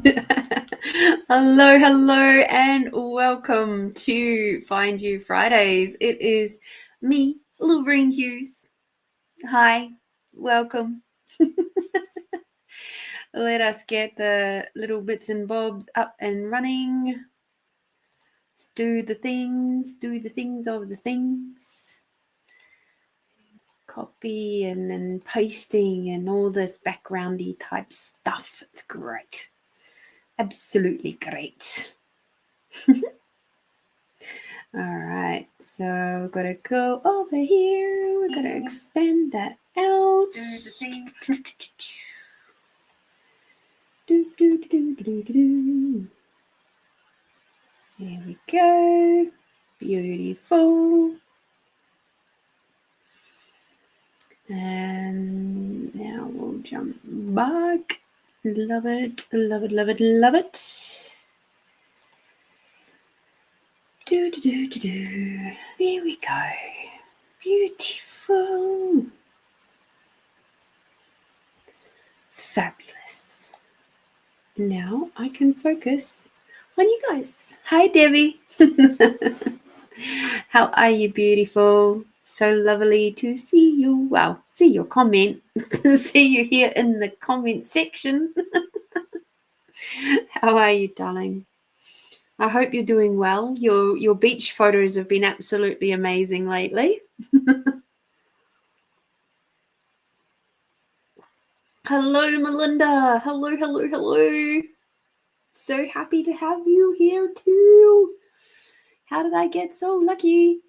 Hello, hello, and welcome to Find You Fridays. It is me, Lorene Hughes. Hi, welcome. Let us get the little bits and bobs up and running. Let's do the things of the things. Copy and then pasting and all this backgroundy type stuff. It's great. Absolutely great. All right, so we've got to go over here. We're going to expand that out. There we go. Beautiful. And now we'll jump back. Love it, love it, love it, love it. There we go. Beautiful. Fabulous. Now I can focus on you guys. Hi, Debbie. How are you, beautiful? So lovely to see you. Well, see your comment. See you here in the comment section. How are you, darling? I hope you're doing well. Your beach photos have been absolutely amazing lately. Hello, Melinda. Hello, hello, hello. So happy to have you here too. How did I get so lucky?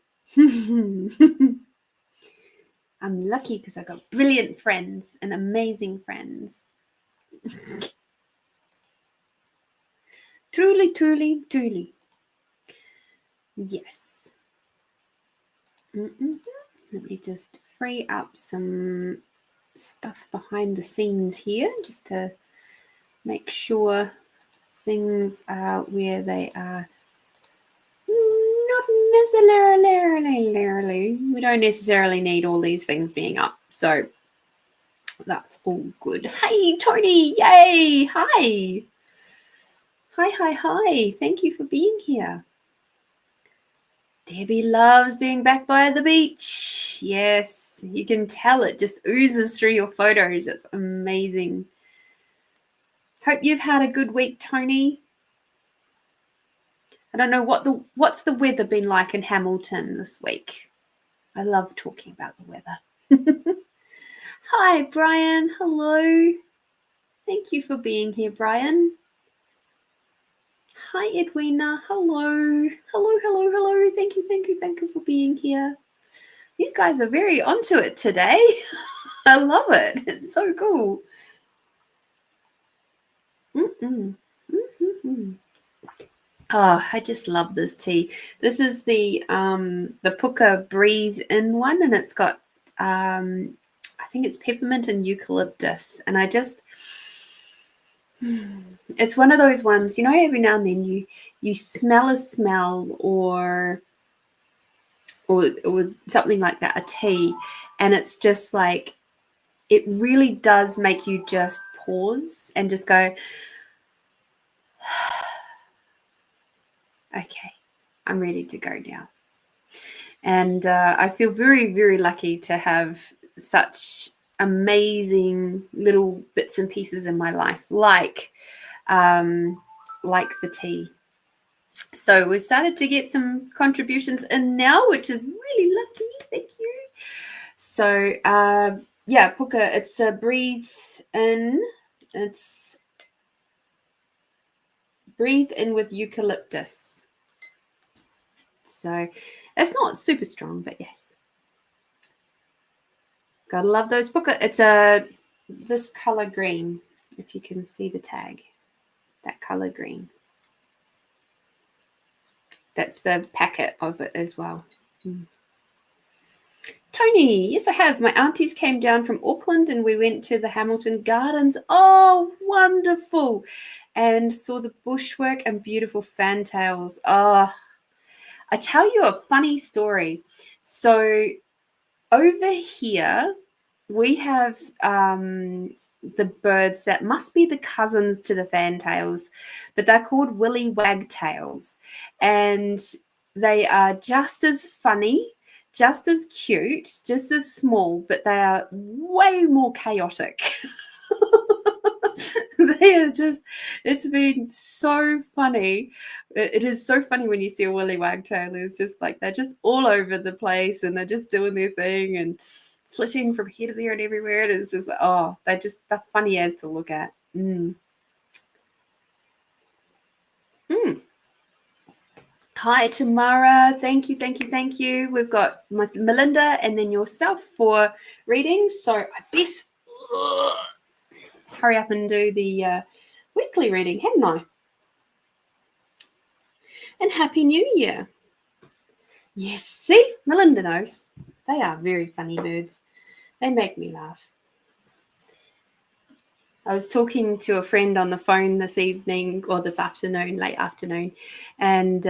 I'm lucky because I got brilliant friends and amazing friends. Truly, truly, truly. Yes. Let me just free up some stuff behind the scenes here just to make sure things are where they are. Not necessarily. We don't necessarily need all these things being up. So that's all good. Hey, Tony. Yay. Hi. Hi. Thank you for being here. Debbie loves being back by the beach. Yes, you can tell it just oozes through your photos. It's amazing. Hope you've had a good week, Tony. I don't know what's the weather been like in Hamilton this week. I love talking about the weather. Hi, Brian. Hello. Thank you for being here, Brian. Hi, Edwina. Hello. Hello. Thank you for being here. You guys are very onto it today. I love it. It's so cool. Oh, I just love this tea. This is the Puka Breathe In one, and it's got I think it's peppermint and eucalyptus, and it's one of those ones, every now and then you smell a smell or something like that, a tea, and it's just like it really does make you just pause and just go, okay, I'm ready to go now. And I feel very, very lucky to have such amazing little bits and pieces in my life, like the tea. So we've started to get some contributions in now, which is really lucky. Thank you. So yeah, Puka, it's a breathe in. It's breathe in with eucalyptus. So it's not super strong, but yes. Gotta love those Puka. It's this color green, if you can see the tag. That color green. That's the packet of it as well. Tony, yes, I have. My aunties came down from Auckland and we went to the Hamilton Gardens. Oh, wonderful. And saw the bushwork and beautiful fantails. Oh, I tell you a funny story. So over here, we have the birds that must be the cousins to the fantails, but they're called willy wagtails, and they are just as funny, just as cute, just as small, but they are way more chaotic. They are just, it's been so funny. It is so funny when you see a willy wagtail. It's just like they're just all over the place and they're just doing their thing and flitting from here to there and everywhere. It is just, oh, they're funny as to look at. Hi, Tamara. Thank you, thank you, thank you. We've got Melinda and then yourself for readings. So I best hurry up and do the weekly reading, hadn't I? And Happy New Year. Yes, see, Melinda knows. They are very funny birds. They make me laugh. I was talking to a friend on the phone this evening or this afternoon, late afternoon, and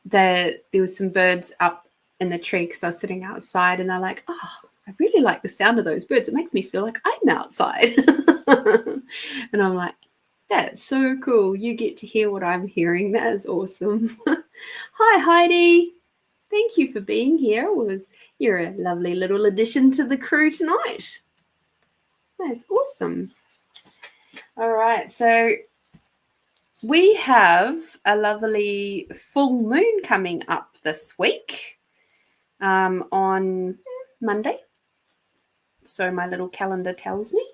there was some birds up in the tree because I was sitting outside, and they're like, oh, I really like the sound of those birds. It makes me feel like I'm outside. And I'm like, that's so cool. You get to hear what I'm hearing. That is awesome. Hi, Heidi. Thank you for being here. You're a lovely little addition to the crew tonight. That's awesome. All right, so we have a lovely full moon coming up this week on Monday. So my little calendar tells me.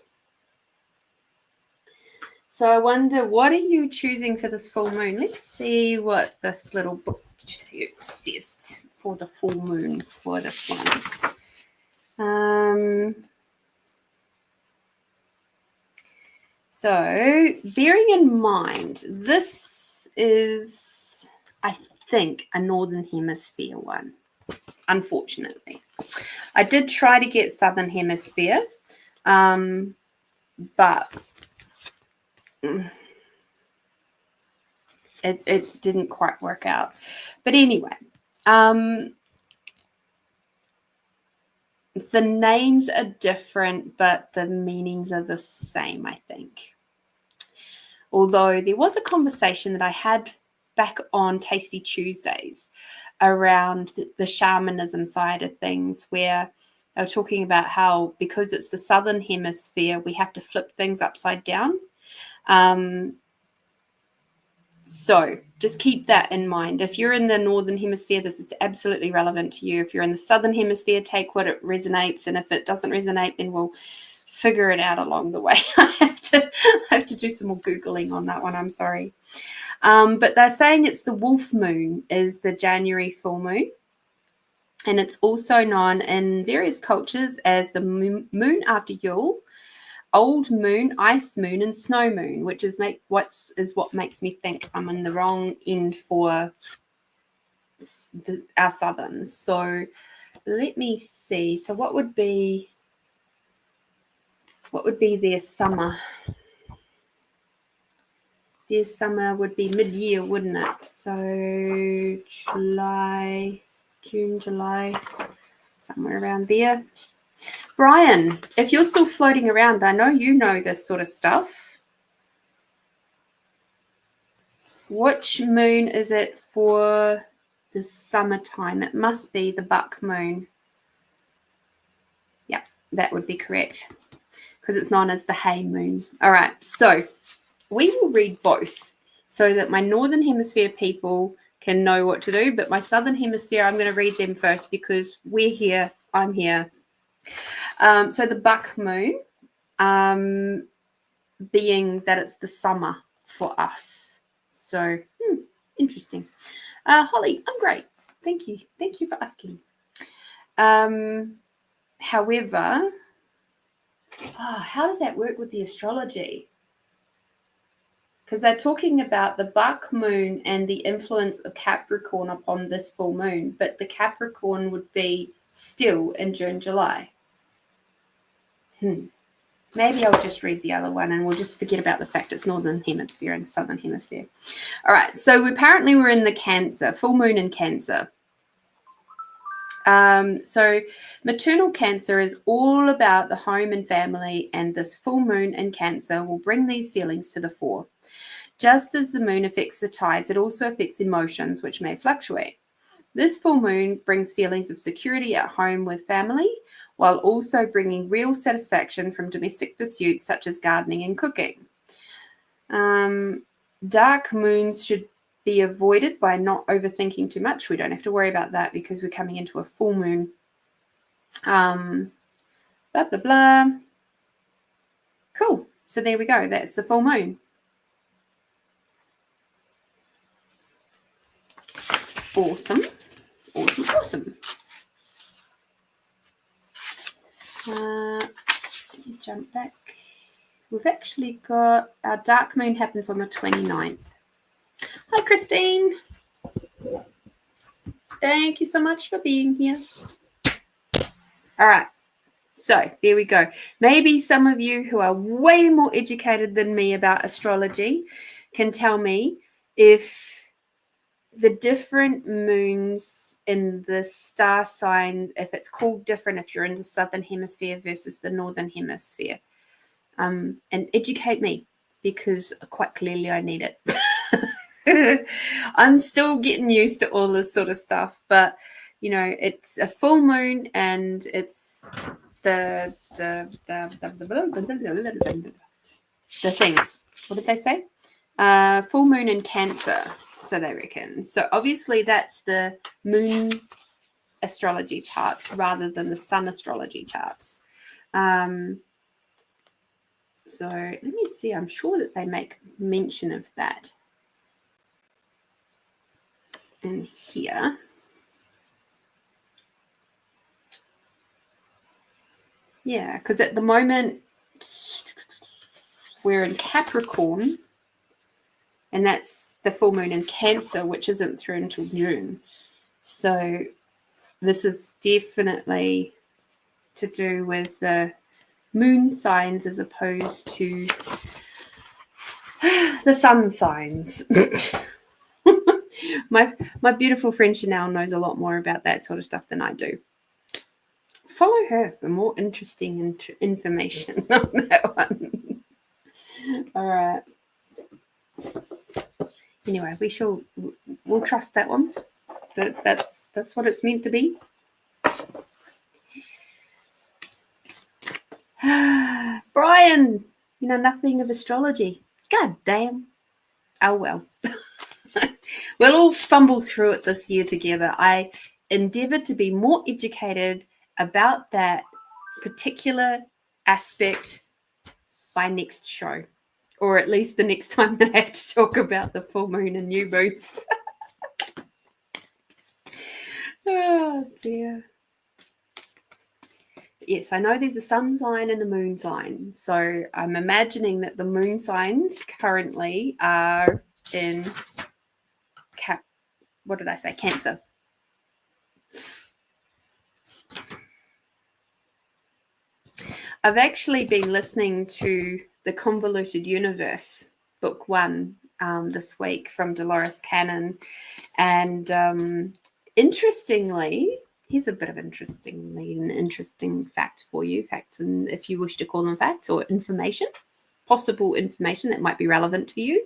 So I wonder, what are you choosing for this full moon? Let's see what this little book says for the full moon for this one. So bearing in mind, this is, I think, a Northern Hemisphere one, unfortunately. I did try to get Southern Hemisphere, but it didn't quite work out. But anyway, the names are different, but the meanings are the same, I think. Although there was a conversation that I had back on Tasty Tuesdays around the shamanism side of things, where they were talking about how, because it's the Southern Hemisphere, we have to flip things upside down. So just keep that in mind. If you're in the Northern Hemisphere, this is absolutely relevant to you. If you're in the Southern Hemisphere, take what it resonates. And if it doesn't resonate, then we'll figure it out along the way. I have to do some more Googling on that one. I'm sorry. But they're saying it's the wolf moon is the January full moon. And it's also known in various cultures as the moon after Yule, old moon, ice moon, and snow moon, which is what makes me think I'm on the wrong end for our southerns. So let me see. So what would be their summer? Their summer would be mid-year, wouldn't it? So June, July, somewhere around there. Brian, if you're still floating around, I know you know this sort of stuff. Which moon is it for the summertime? It must be the buck moon. Yeah, that would be correct, because it's known as the hay moon. All right, so we will read both so that my Northern Hemisphere people can know what to do, but my Southern Hemisphere, I'm going to read them first because we're here, I'm here. So the buck moon, being that it's the summer for us. So interesting. Holly, I'm great. Thank you. Thank you for asking. However, how does that work with the astrology? Because they're talking about the buck moon and the influence of Capricorn upon this full moon, but the Capricorn would be still in June, July. Maybe I'll just read the other one and we'll just forget about the fact it's Northern Hemisphere and Southern Hemisphere. All right, so apparently we're in the Cancer, full moon in Cancer. So maternal Cancer is all about the home and family, and this full moon in Cancer will bring these feelings to the fore. Just as the moon affects the tides, it also affects emotions, which may fluctuate. This full moon brings feelings of security at home with family, while also bringing real satisfaction from domestic pursuits such as gardening and cooking. Dark moons should be avoided by not overthinking too much. We don't have to worry about that because we're coming into a full moon. Blah, blah, blah. Cool. So there we go. That's the full moon. Awesome. Awesome, awesome. Jump back. We've actually got our dark moon happens on the 29th. Hi, Christine. Thank you so much for being here. All right. So there we go. Maybe some of you who are way more educated than me about astrology can tell me if the different moons in the star sign, if it's called different, if you're in the southern hemisphere versus the northern hemisphere, and educate me, because quite clearly I need it. I'm still getting used to all this sort of stuff, but you know, it's a full moon and it's the thing. What did they say? Full moon in Cancer, so they reckon. So obviously that's the moon astrology charts rather than the sun astrology charts. So let me see. I'm sure that they make mention of that in here. Yeah, because at the moment we're in Capricorn, and that's the full moon in Cancer, which isn't through until June. So this is definitely to do with the moon signs as opposed to the sun signs. My beautiful friend Chanel knows a lot more about that sort of stuff than I do. Follow her for more interesting information on that one. All right. Anyway, we'll trust that one. That's what it's meant to be. Brian, you know nothing of astrology. God damn. Oh well. We'll all fumble through it this year together. I endeavored to be more educated about that particular aspect by next show, or at least the next time that I have to talk about the full moon and new moons. Oh dear. Yes, I know there's a sun sign and a moon sign. So I'm imagining that the moon signs currently are in Cancer. I've actually been listening to The Convoluted Universe, book 1, this week from Dolores Cannon. And interestingly, here's a bit of an interesting fact for you. Facts, and if you wish to call them facts, or information, possible information that might be relevant to you,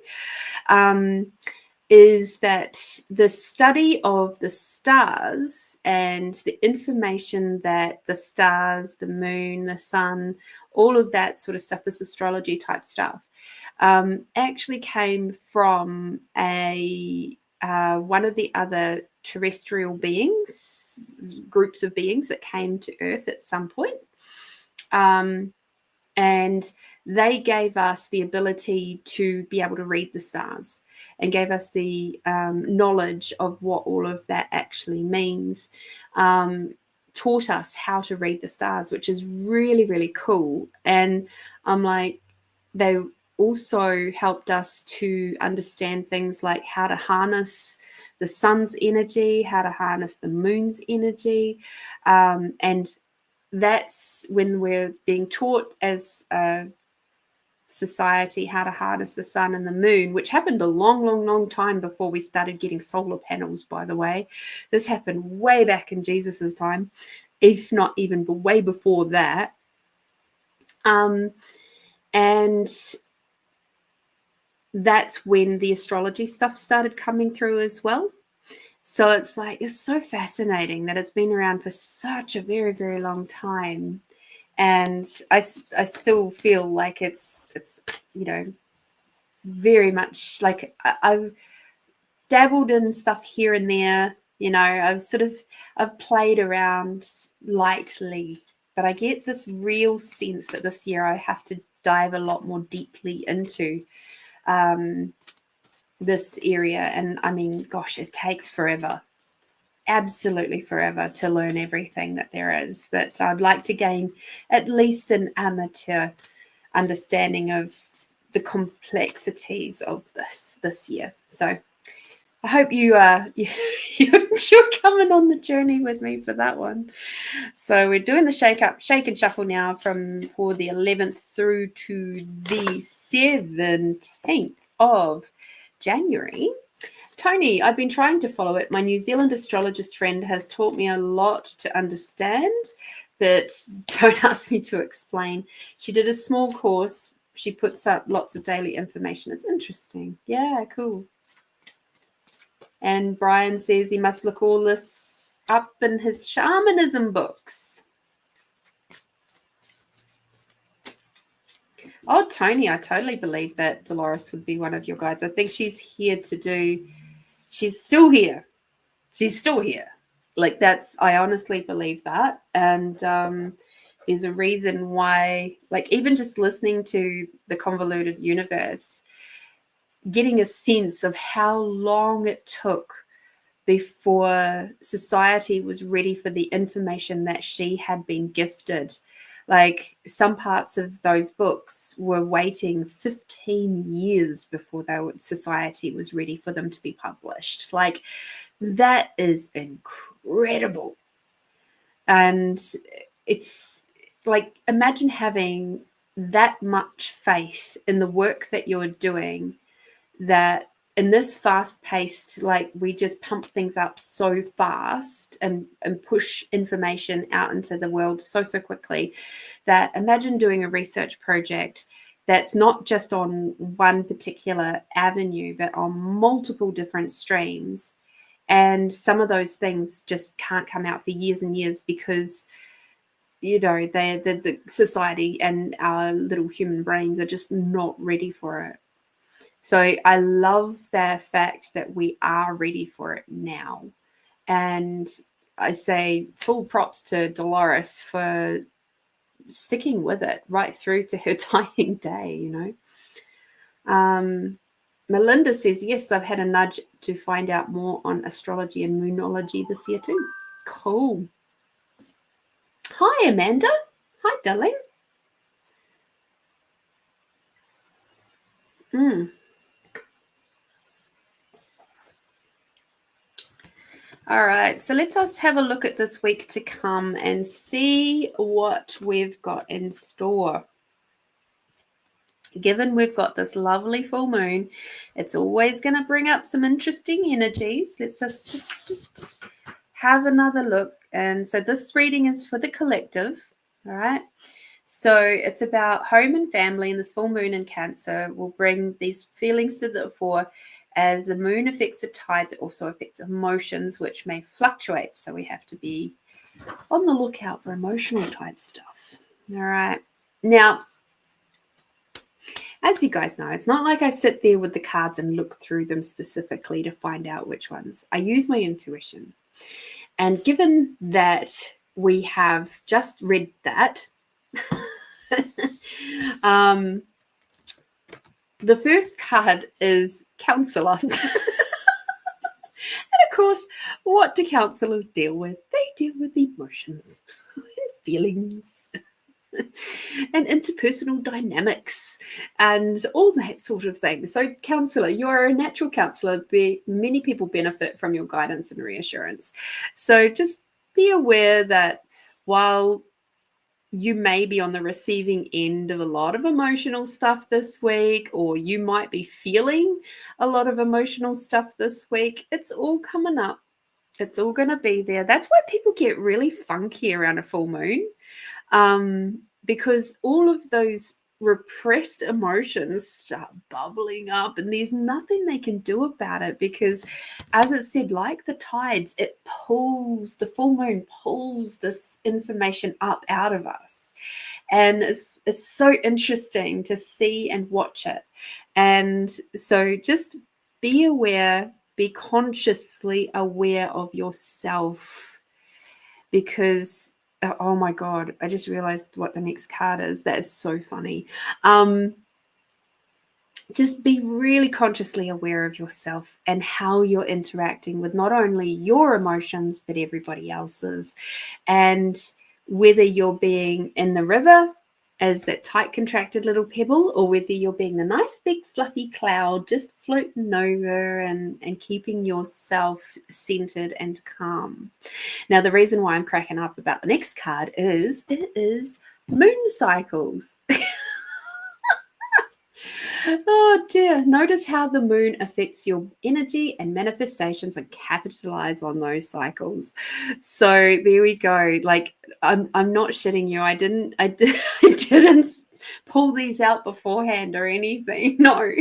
is that the study of the stars and the information that the stars, the moon, the sun, all of that sort of stuff, this astrology type stuff, actually came from one of the other terrestrial beings, groups of beings that came to Earth at some point. And they gave us the ability to be able to read the stars, and gave us the knowledge of what all of that actually means, taught us how to read the stars, which is really, really cool. And I'm like, they also helped us to understand things like how to harness the sun's energy, how to harness the moon's energy, and that's when we're being taught as society how to harness the sun and the moon, which happened a long time before we started getting solar panels, by the way. This happened way back in Jesus's time, if not even way before that. And that's when the astrology stuff started coming through as well. So it's like, it's so fascinating that it's been around for such a very, very long time. And I still feel like it's very much like I've dabbled in stuff here and there. I've played around lightly, but I get this real sense that this year I have to dive a lot more deeply into this area. And I mean, gosh, it takes forever, absolutely forever, to learn everything that there is. But I'd like to gain at least an amateur understanding of the complexities of this year. So I hope you're coming on the journey with me for that one. So we're doing the shake and shuffle now for the 11th through to the 17th of January. Tony, I've been trying to follow it. My New Zealand astrologist friend has taught me a lot to understand, but don't ask me to explain. She did a small course. She puts up lots of daily information. It's interesting. Yeah, cool. And Brian says he must look all this up in his shamanism books. Oh, Tony, I totally believe that Dolores would be one of your guides. I think she's still here. She's still here. Like, I honestly believe that. And there's a reason why, like, even just listening to the Convoluted Universe, getting a sense of how long it took before society was ready for the information that she had been gifted. Like, some parts of those books were waiting 15 years before society was ready for them to be published. Like, that is incredible. And it's like, imagine having that much faith in the work that you're doing, that in this fast-paced, like, we just pump things up so fast and push information out into the world so quickly, that imagine doing a research project that's not just on one particular avenue, but on multiple different streams. And some of those things just can't come out for years and years because, the society and our little human brains are just not ready for it. So I love the fact that we are ready for it now. And I say full props to Dolores for sticking with it right through to her dying day, Melinda says, yes, I've had a nudge to find out more on astrology and moonology this year too. Cool. Hi, Amanda. Hi, darling. All right, so let us have a look at this week to come and see what we've got in store. Given we've got this lovely full moon, it's always going to bring up some interesting energies. Let's just have another look. And so this reading is for the collective, all right? So it's about home and family, and this full moon in Cancer will bring these feelings to the fore. As the moon affects the tides, it also affects emotions, which may fluctuate. So we have to be on the lookout for emotional type stuff. All right. Now, as you guys know, it's not like I sit there with the cards and look through them specifically to find out which ones. I use my intuition. And given that we have just read that, the first card is Counselor. And of course, what do counselors deal with? They deal with emotions and feelings and interpersonal dynamics and all that sort of thing. So, counselor, you are a natural counselor. Many people benefit from your guidance and reassurance. So just be aware that while you may be on the receiving end of a lot of emotional stuff this week, or you might be feeling a lot of emotional stuff this week. It's all coming up. It's all going to be there. That's why people get really funky around a full moon, because all of those repressed emotions start bubbling up, and there's nothing they can do about it, because as it said, like the tides, the full moon pulls this information up out of us, and it's so interesting to see and watch it. And so just be aware, be consciously aware of yourself, because oh my God, I just realized what the next card is. That is so funny. Just be really consciously aware of yourself and how you're interacting with not only your emotions, but everybody else's. And whether you're being in the river as that tight, contracted little pebble, or whether you're being the nice, big, fluffy cloud, just floating over and keeping yourself centered and calm. Now, the reason why I'm cracking up about the next card is it is moon cycles. Oh dear. Notice how the moon affects your energy and manifestations, and capitalize on those cycles. So there we go. Like, I'm not shitting you. I didn't pull these out beforehand or anything. No.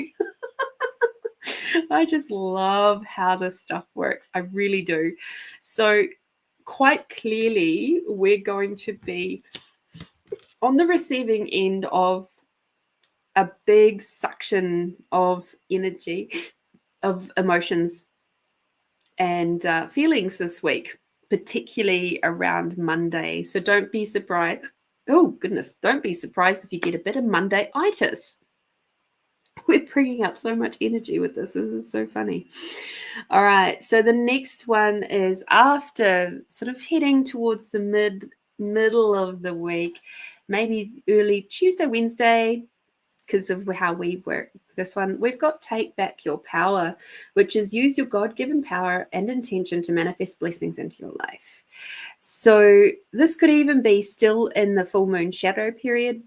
I just love how this stuff works. I really do. So quite clearly, we're going to be on the receiving end of a big suction of energy, of emotions and feelings this week, particularly around Monday. So don't be surprised. Oh, goodness. Don't be surprised if you get a bit of Monday-itis. We're bringing up so much energy with this. This is so funny. All right. So the next one is after sort of heading towards the middle of the week, maybe early Tuesday, Wednesday, because of how we work this one, we've got Take Back Your Power, which is use your God-given power and intention to manifest blessings into your life. So this could even be still in the full moon shadow period,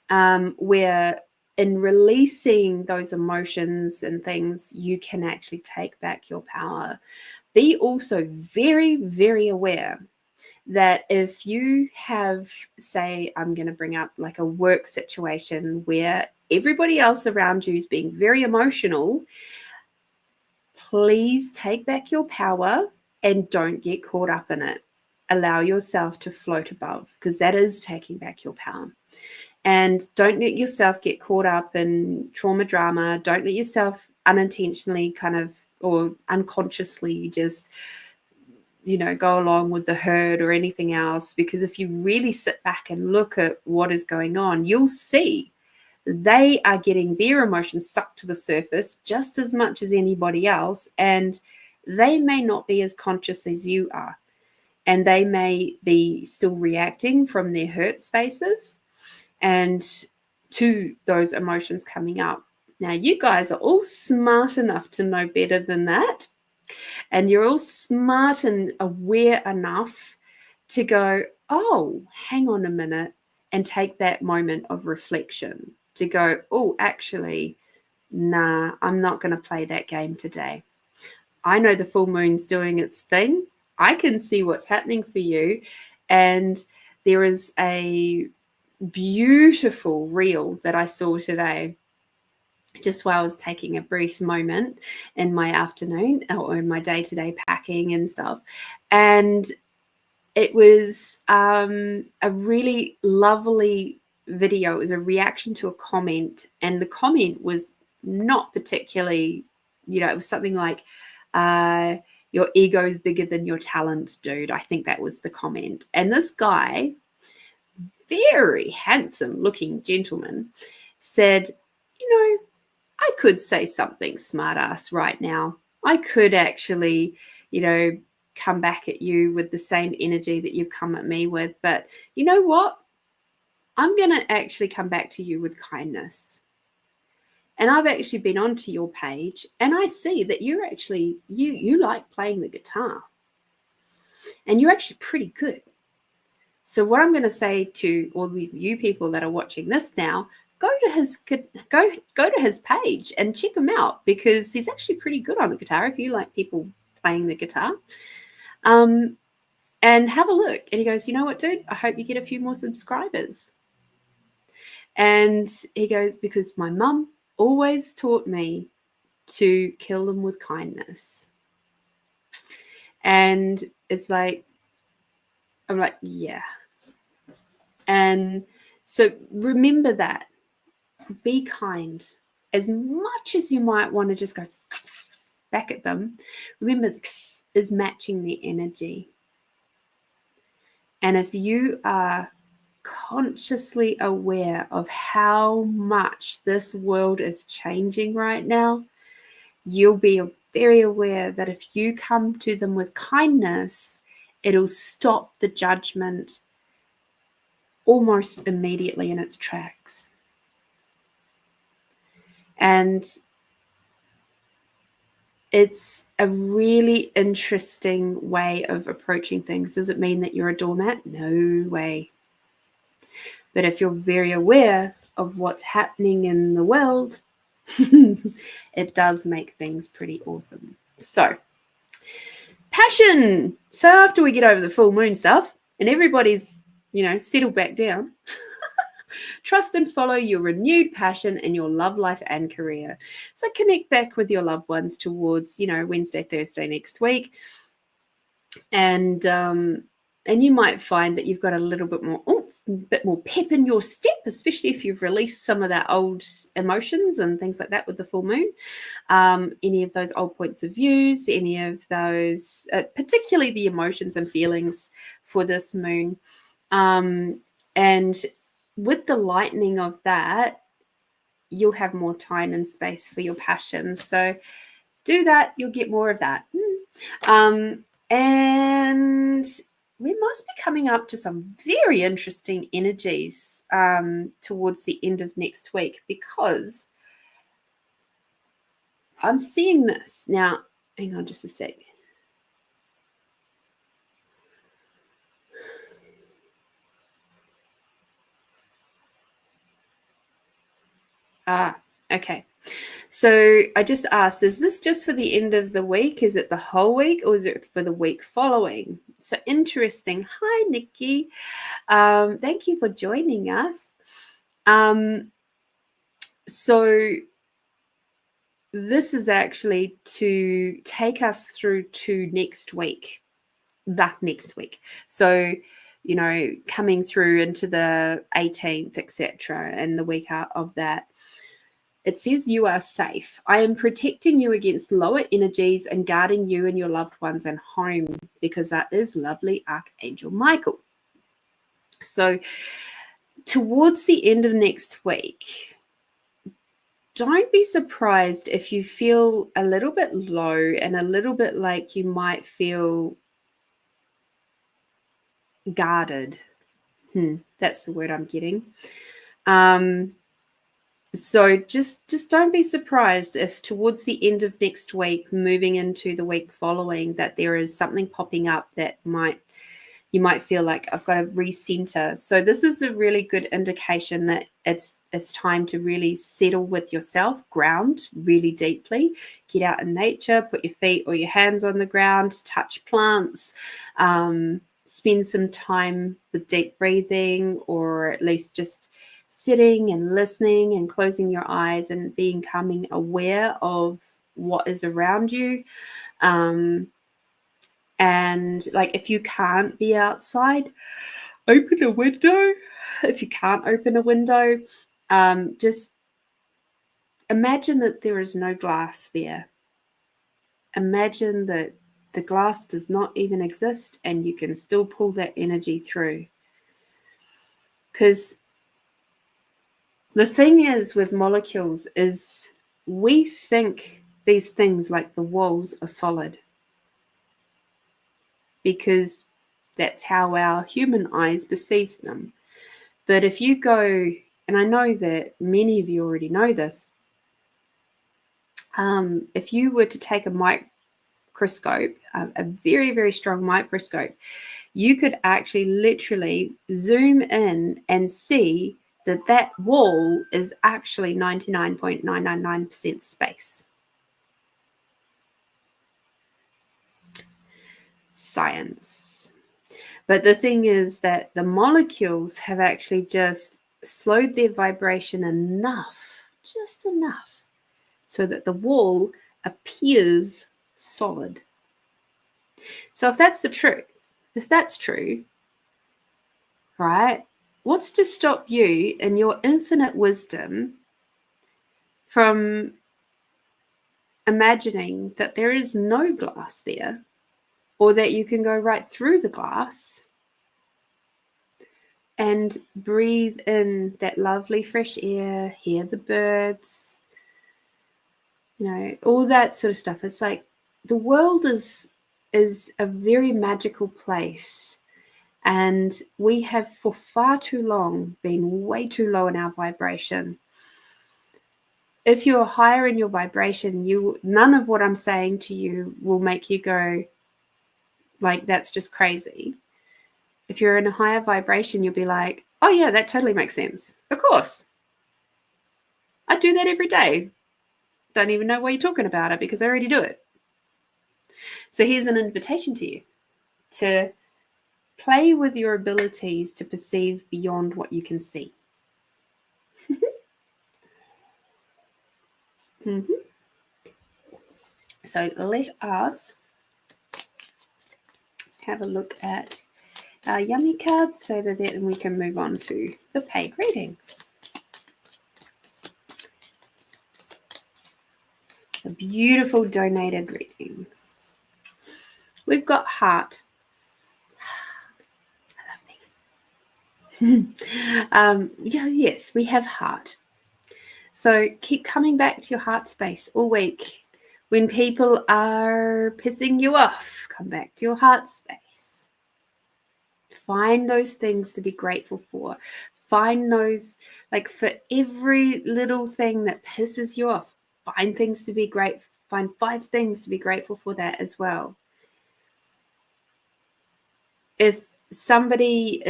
where in releasing those emotions and things, you can actually take back your power. Be also very, very aware that if you have, say, I'm going to bring up like a work situation where everybody else around you is being very emotional, please take back your power and don't get caught up in it. Allow yourself to float above, because that is taking back your power. And don't let yourself get caught up in trauma drama. Don't let yourself unintentionally or unconsciously just go along with the herd or anything else, because if you really sit back and look at what is going on, you'll see they are getting their emotions sucked to the surface just as much as anybody else, and they may not be as conscious as you are, and they may be still reacting from their hurt spaces and to those emotions coming up. Now, you guys are all smart enough to know better than that. And you're all smart and aware enough to go, oh, hang on a minute, and take that moment of reflection to go, oh, actually, nah, I'm not going to play that game today. I know the full moon's doing its thing. I can see what's happening for you. And there is a beautiful reel that I saw today, just while I was taking a brief moment in my afternoon or in my day-to-day packing and stuff. And it was a really lovely video. It was a reaction to a comment, and the comment was not particularly, it was something like, your ego's bigger than your talent, dude. I think that was the comment. And this guy, very handsome looking gentleman, said, I could say something smart ass right now. I could actually, come back at you with the same energy that you've come at me with. But you know what? I'm going to actually come back to you with kindness. And I've actually been onto your page, and I see that you're actually, you like playing the guitar. And you're actually pretty good. So what I'm going to say to all of you people that are watching this now, go to his page and check him out, because he's actually pretty good on the guitar if you like people playing the guitar. And have a look. And he goes, you know what, dude? I hope you get a few more subscribers. And he goes, because my mum always taught me to kill them with kindness. And it's like, I'm like, yeah. And so remember that. Be kind. As much as you might want to just go back at them, remember this is matching the energy. And if you are consciously aware of how much this world is changing right now, you'll be very aware that if you come to them with kindness, it'll stop the judgment almost immediately in its tracks. And it's a really interesting way of approaching things. Does it mean that you're a doormat? No way. But if you're very aware of what's happening in the world, it does make things pretty awesome. So, passion. So after we get over the full moon stuff and everybody's, settled back down, trust and follow your renewed passion in your love life and career. So connect back with your loved ones towards, Wednesday, Thursday next week. And you might find that you've got a little bit more oomph, a bit more pep in your step, especially if you've released some of that old emotions and things like that with the full moon. Any of those old points of views, any of those, particularly the emotions and feelings for this moon. And with the lightening of that, you'll have more time and space for your passions. So do that, you'll get more of that. And we must be coming up to some very interesting energies towards the end of next week, because I'm seeing this. Now, hang on just a sec. Okay. So I just asked, is this just for the end of the week? Is it the whole week, or is it for the week following? So interesting. Hi, Nikki. Thank you for joining us. So this is actually to take us through to next week, that next week. So, coming through into the 18th, etc., and the week out of that. It says you are safe. I am protecting you against lower energies and guarding you and your loved ones and home, because that is lovely Archangel Michael. So towards the end of next week, don't be surprised if you feel a little bit low and a little bit like you might feel guarded. That's the word I'm getting. So just don't be surprised if towards the end of next week, moving into the week following, that there is something popping up that you might feel like I've got to recenter. So this is a really good indication that it's time to really settle with yourself, ground really deeply, get out in nature, put your feet or your hands on the ground, touch plants, spend some time with deep breathing, or at least just sitting and listening and closing your eyes and becoming aware of what is around you. And like, if you can't be outside, open a window. If you can't open a window, just imagine that there is no glass there. Imagine that the glass does not even exist and you can still pull that energy through. Because the thing is with molecules is we think these things like the walls are solid, because that's how our human eyes perceive them. But if you go, and I know that many of you already know this, if you were to take a microscope, a very, very strong microscope, you could actually literally zoom in and see that that wall is actually 99.999% space. Science. But the thing is that the molecules have actually just slowed their vibration enough, just enough, so that the wall appears solid. So if that's the truth, if that's true, right, what's to stop you in your infinite wisdom from imagining that there is no glass there, or that you can go right through the glass and breathe in that lovely fresh air, hear the birds, all that sort of stuff. It's like the world is a very magical place. And we have for far too long been way too low in our vibration. If you're higher in your vibration, none of what I'm saying to you will make you go, like, that's just crazy. If you're in a higher vibration, you'll be like, oh yeah, that totally makes sense. Of course. I do that every day. Don't even know why you're talking about it because I already do it. So here's an invitation to you to play with your abilities to perceive beyond what you can see. Mm-hmm. So let us have a look at our yummy cards so that then we can move on to the paid readings. The beautiful donated readings. We've got heart. I love these. Yes, we have heart. So keep coming back to your heart space all week. When people are pissing you off, come back to your heart space. Find those things to be grateful for. Find those, like, for every little thing that pisses you off, find things to be grateful. Find 5 things to be grateful for that as well. If somebody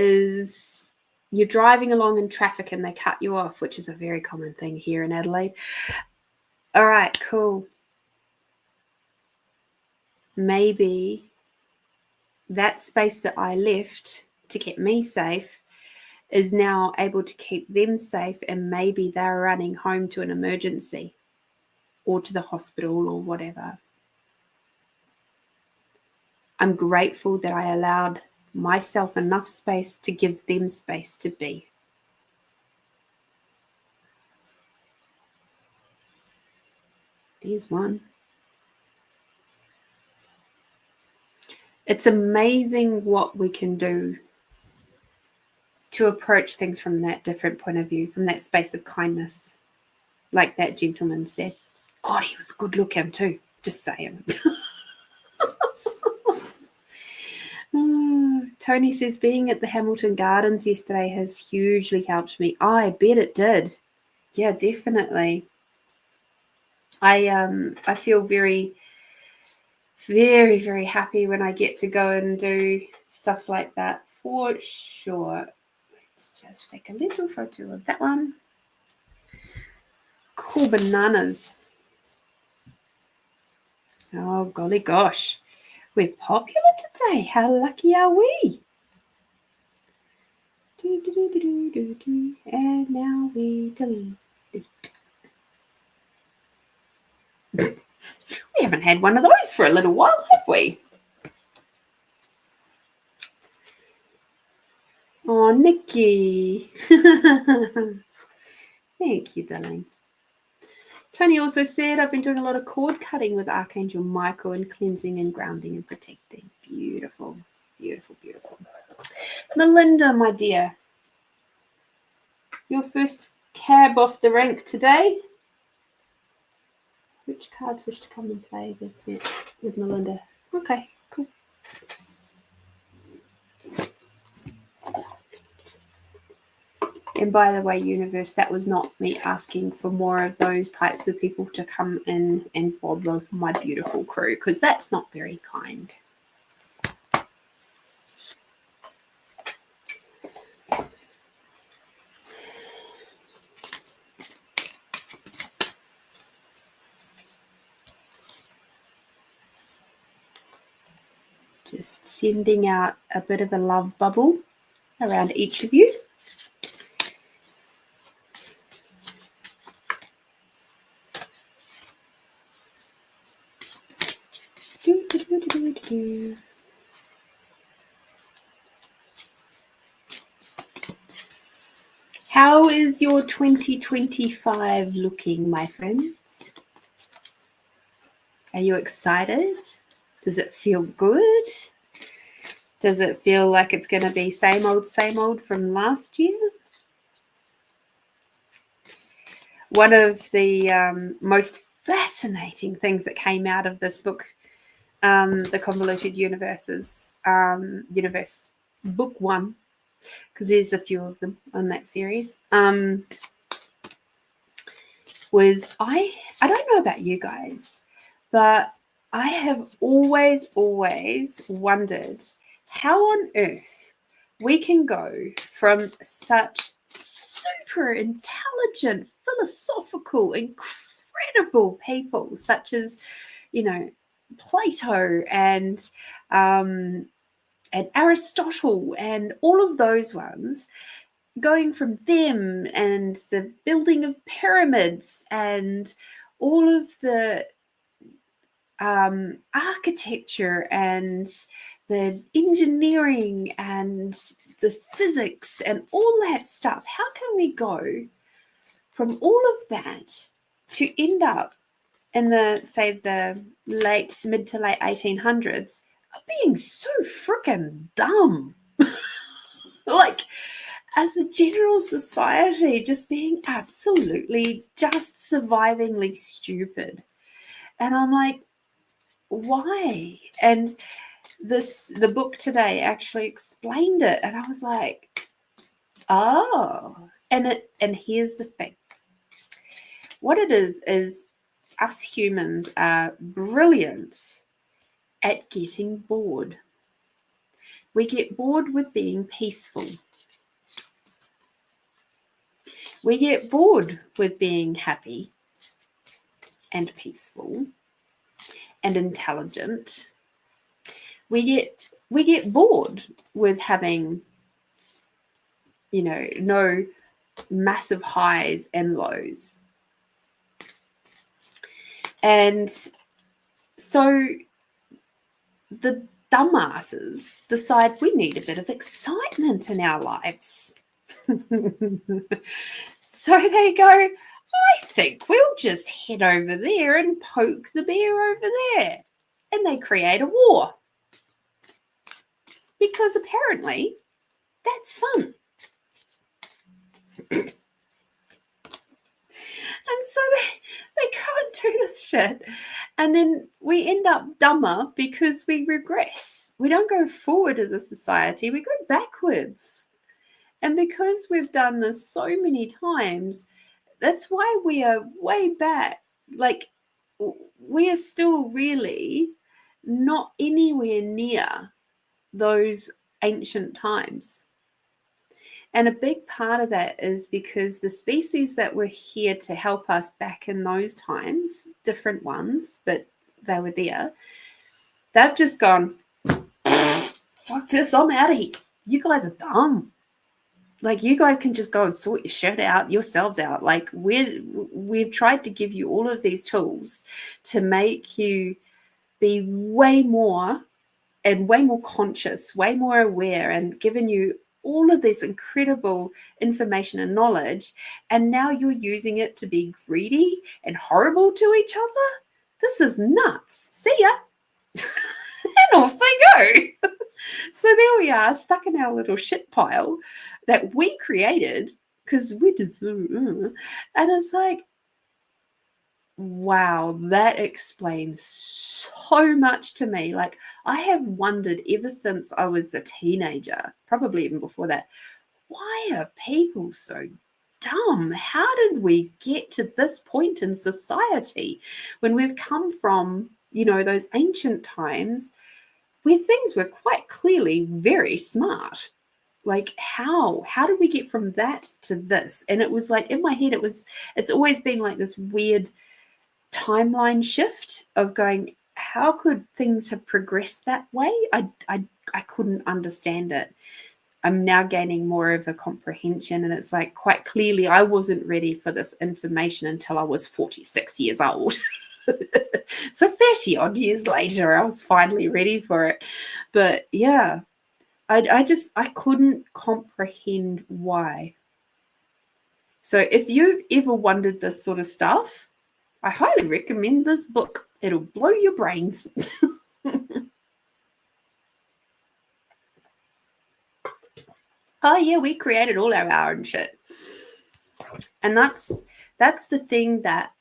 you're driving along in traffic and they cut you off, which is a very common thing here in Adelaide. All right, cool. Maybe that space that I left to keep me safe is now able to keep them safe, and maybe they're running home to an emergency or to the hospital or whatever. I'm grateful that I allowed myself enough space to give them space to be. There's one. It's amazing what we can do to approach things from that different point of view, from that space of kindness. Like that gentleman said. God, he was good looking too. Just saying. Tony says, being at the Hamilton Gardens yesterday has hugely helped me. I bet it did. Yeah, definitely. I feel very, very, very happy when I get to go and do stuff like that, for sure. Let's just take a little photo of that one. Cool bananas. Oh, golly gosh. We're popular today. How lucky are we? And now we delete. We haven't had one of those for a little while, have we? Oh, Nikki. Thank you, darling. Tony also said, I've been doing a lot of cord cutting with Archangel Michael and cleansing and grounding and protecting. Beautiful, beautiful, beautiful. Melinda, my dear, your first cab off the rank today. Which cards wish to come and play with Melinda? Okay, cool. And by the way, universe, that was not me asking for more of those types of people to come in and bother my beautiful crew, because that's not very kind. Just sending out a bit of a love bubble around each of you. How is your 2025 looking, my friends? Are you excited? Does it feel good? Does it feel like it's going to be same old from last year? One of the most fascinating things that came out of this book, The Convoluted Universes, Universe Book 1, because there's a few of them on that series, was I don't know about you guys, but I have always wondered how on earth we can go from such super intelligent, philosophical, incredible people such as, Plato and Aristotle and all of those ones, going from them and the building of pyramids and all of the architecture and the engineering and the physics and all that stuff. How can we go from all of that to end up in the mid to late 1800s of being so freaking dumb? Like, as a general society, just being absolutely just survivingly stupid. And I'm like, why? And the book today actually explained it, and I was like, oh. And here's the thing. What it is us humans are brilliant at getting bored. We get bored with being peaceful. We get bored with being happy and peaceful and intelligent. We get bored with having, no massive highs and lows. And so the dumbasses decide we need a bit of excitement in our lives. So they go, I think we'll just head over there and poke the bear over there. And they create a war. Because apparently that's fun. And so they go and do this shit. And then we end up dumber because we regress. We don't go forward as a society. We go backwards. And because we've done this so many times, that's why we are way back. Like, we are still really not anywhere near those ancient times. And a big part of that is because the species that were here to help us back in those times, different ones, but they were there, they've just gone, fuck this, I'm out of here. You guys are dumb. Like, you guys can just go and sort your shit out yourselves out. Like, we've tried to give you all of these tools to make you be way more conscious, way more aware, and given you all of this incredible information and knowledge, and now you're using it to be greedy and horrible to each other? This is nuts. See ya. And off they go. So there we are, stuck in our little shit pile that we created because we just, and it's like, wow, that explains so much to me. Like, I have wondered ever since I was a teenager, probably even before that, why are people so dumb? How did we get to this point in society when we've come from, those ancient times where things were quite clearly very smart? Like, how did we get from that to this? And it was like, in my head, it's always been like this weird timeline shift of going, how could things have progressed that way? I couldn't understand it. I'm now gaining more of a comprehension, and it's like quite clearly I wasn't ready for this information until I was 46 years old. So 30 odd years later, I was finally ready for it. But yeah, I couldn't comprehend why. So if you've ever wondered this sort of stuff, I highly recommend this book. It'll blow your brains. Oh yeah, we created all our own shit. And that's the thing that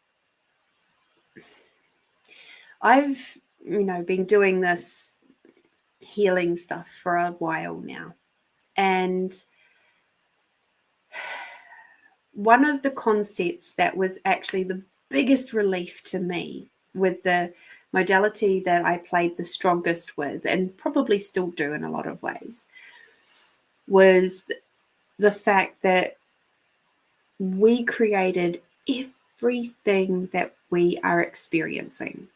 I've, been doing this healing stuff for a while now. And one of the concepts that was actually the biggest relief to me with the modality that I played the strongest with, and probably still do in a lot of ways, was the fact that we created everything that we are experiencing.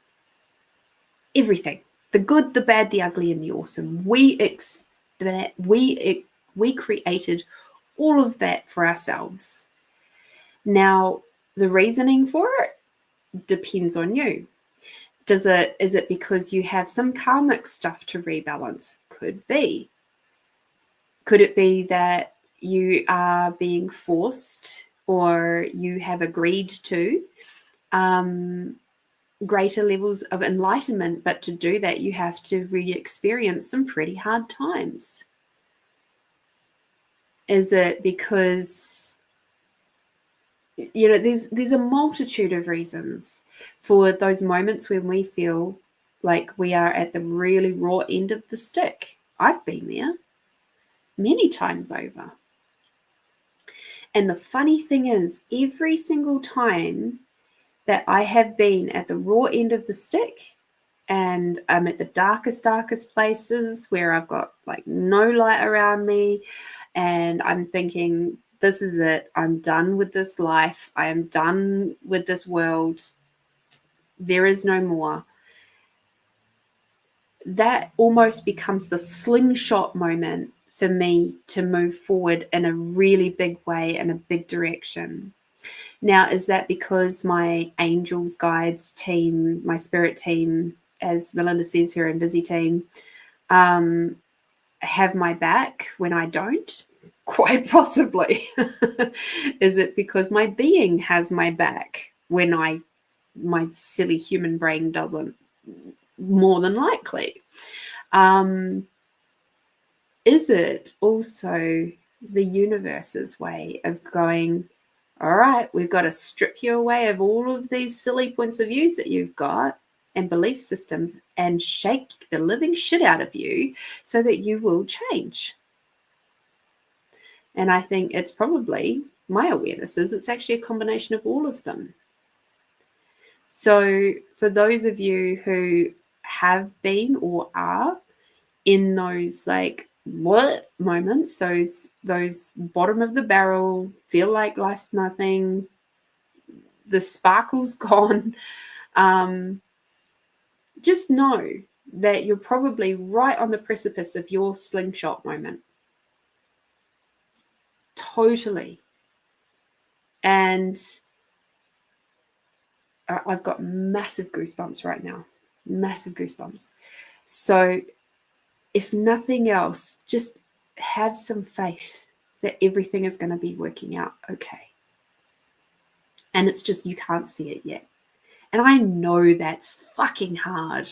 Everything. The good, the bad, the ugly, and the awesome. We created all of that for ourselves. Now, the reasoning for it depends on you. Is it because you have some karmic stuff to rebalance? Could be. Could it be that you are being forced, or you have agreed to greater levels of enlightenment, but to do that you have to re-experience some pretty hard times? Is it because there's a multitude of reasons for those moments when we feel like we are at the really raw end of the stick? I've been there many times over. And the funny thing is, every single time that I have been at the raw end of the stick, and I'm at the darkest places where I've got like no light around me, and I'm thinking, this is it. I'm done with this life. I am done with this world. There is no more. That almost becomes the slingshot moment for me to move forward in a really big way, in a big direction. Now, is that because my angels, guides team, my spirit team, as Melinda says here in Busy Team, have my back when I don't? Quite possibly. Is it because my being has my back when my silly human brain doesn't? More than likely. Is it also the universe's way of going, all right, we've got to strip you away of all of these silly points of views that you've got and belief systems and shake the living shit out of you so that you will change? And I think it's probably, my awareness is, it's actually a combination of all of them. So for those of you who have been or are in those like what moments, those bottom of the barrel, feel like life's nothing, the sparkle's gone, just know that you're probably right on the precipice of your slingshot moment. Totally. And I've got massive goosebumps right now. Massive goosebumps. So if nothing else, just have some faith that everything is going to be working out okay. And it's just, you can't see it yet. And I know that's fucking hard.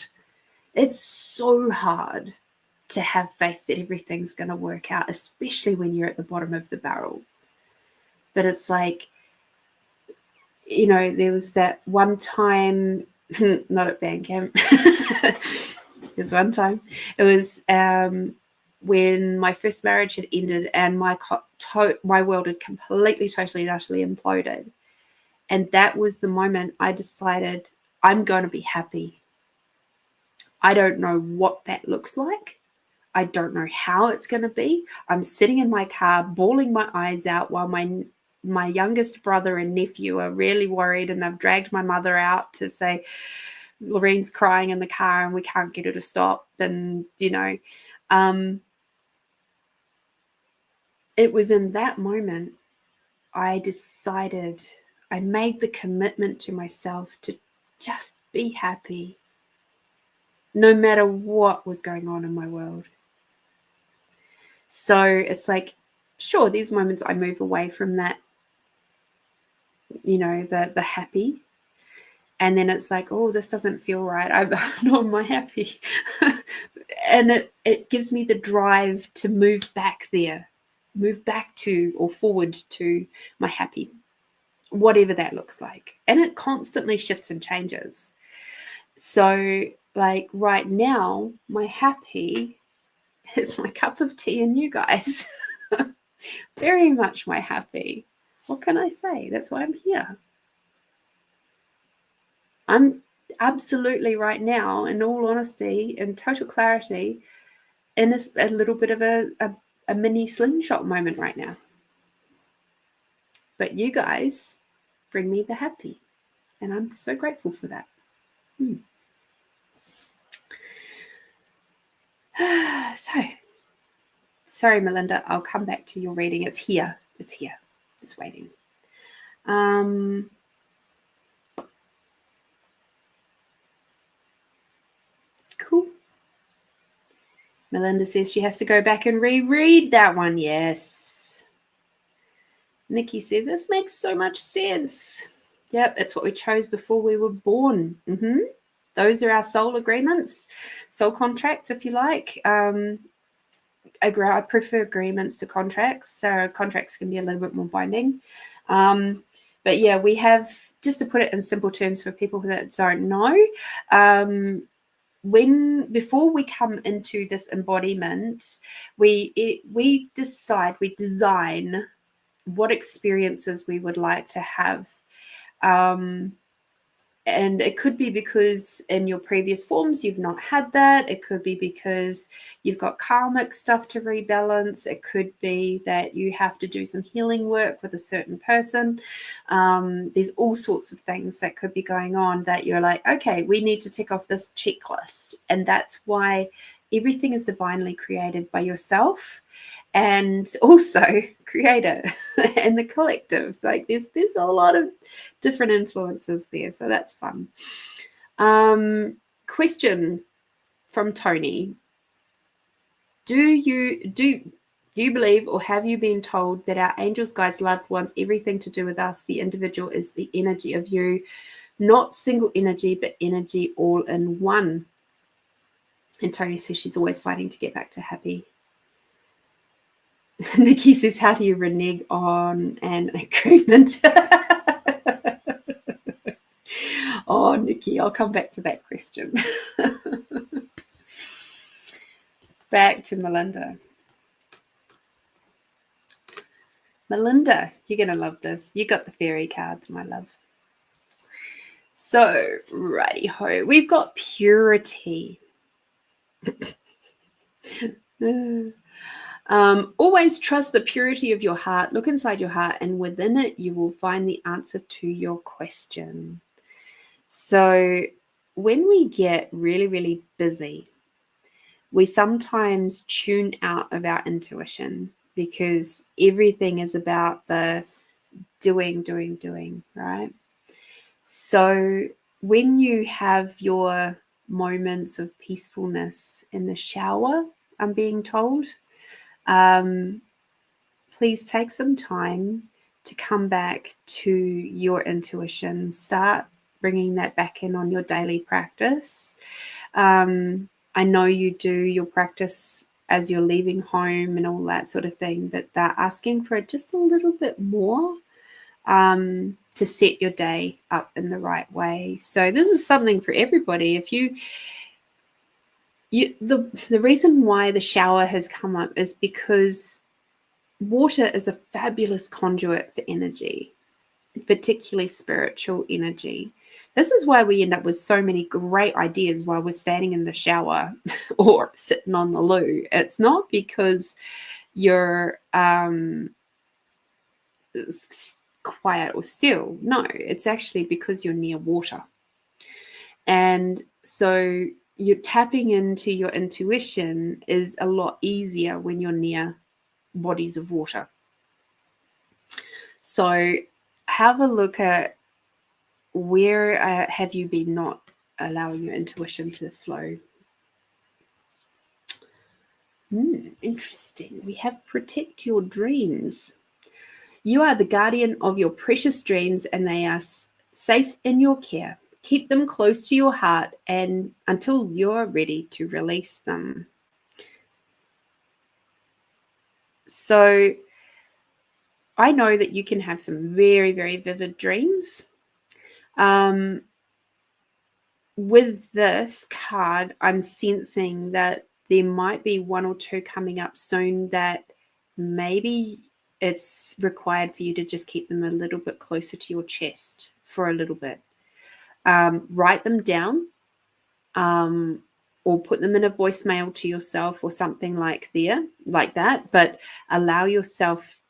It's so hard to have faith that everything's going to work out, especially when you're at the bottom of the barrel. But it's like, there was that one time, not at band camp, there's one time, it was when my first marriage had ended and my world had completely, totally, and utterly imploded. And that was the moment I decided I'm going to be happy. I don't know what that looks like. I don't know how it's going to be. I'm sitting in my car, bawling my eyes out while my youngest brother and nephew are really worried, and they've dragged my mother out to say, Lorene's crying in the car and we can't get her to stop, then, you know, it was in that moment I decided, I made the commitment to myself to just be happy, no matter what was going on in my world. So it's like, sure, these moments I move away from that, you know, the happy. And then it's like, oh, this doesn't feel right. I'm not my happy. And it gives me the drive to move back there, move back to or forward to my happy, whatever that looks like. And it constantly shifts and changes. So like right now, my happy is my cup of tea and you guys. Very much my happy. What can I say? That's why I'm here. I'm absolutely right now, in all honesty, in total clarity, in a little bit of a mini slingshot moment right now. But you guys bring me the happy, and I'm so grateful for that. So, sorry, Melinda, I'll come back to your reading. It's here. It's here. It's waiting. Cool. Melinda says she has to go back and reread that one. Yes. Nikki says, this makes so much sense. Yep, it's what we chose before we were born. Those are our soul agreements, soul contracts, if you like. I prefer agreements to contracts. So contracts can be a little bit more binding. But yeah, we have, just to put it in simple terms for people that don't know, before we come into this embodiment, we design what experiences we would like to have. And it could be because in your previous forms you've not had that. It could be because you've got karmic stuff to rebalance. It could be that you have to do some healing work with a certain person. There's all sorts of things that could be going on that you're like, okay, we need to tick off this checklist. And that's why everything is divinely created by yourself and also creator and the collective. Like there's a lot of different influences there, so that's fun. Question from Tony: Do you believe, or have you been told, that our angels, guides, loved ones, everything to do with us, the individual, is the energy of you, not single energy, but energy all in one? And Tony says she's always fighting to get back to happy. Nikki says, how do you renege on an agreement? Oh, Nikki, I'll come back to that question. Back to Melinda. Melinda, you're going to love this. You got the fairy cards, my love. So, righty-ho. We've got purity. Always trust the purity of your heart. Look inside your heart, and within it, you will find the answer to your question. So when we get really, really busy, we sometimes tune out of our intuition because everything is about the doing, right? So when you have your moments of peacefulness in the shower, I'm being told, please take some time to come back to your intuition. Start bringing that back in on your daily practice. I know you do your practice as you're leaving home and all that sort of thing, but they're asking for just a little bit more to set your day up in the right way. So this is something for everybody. If the reason why the shower has come up is because water is a fabulous conduit for energy, particularly spiritual energy. This is why we end up with so many great ideas while we're standing in the shower or sitting on the loo. It's not because you're quiet or still. No, it's actually because you're near water. And so you're tapping into your intuition is a lot easier when you're near bodies of water. So have a look at where have you been not allowing your intuition to flow. Interesting. We have protect your dreams. You are the guardian of your precious dreams, and they are safe in your care. Keep them close to your heart and until you're ready to release them. So I know that you can have some very, very vivid dreams. With this card, I'm sensing that there might be one or two coming up soon that maybe it's required for you to just keep them a little bit closer to your chest for a little bit. Write them down, or put them in a voicemail to yourself or something like that, but allow yourself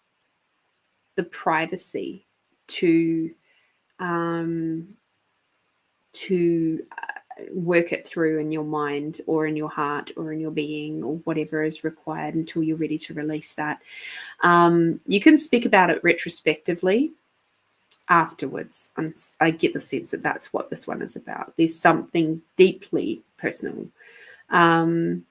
the privacy to work it through in your mind or in your heart or in your being or whatever is required until you're ready to release that. You can speak about it retrospectively afterwards. I get the sense that that's what this one is about. There's something deeply personal that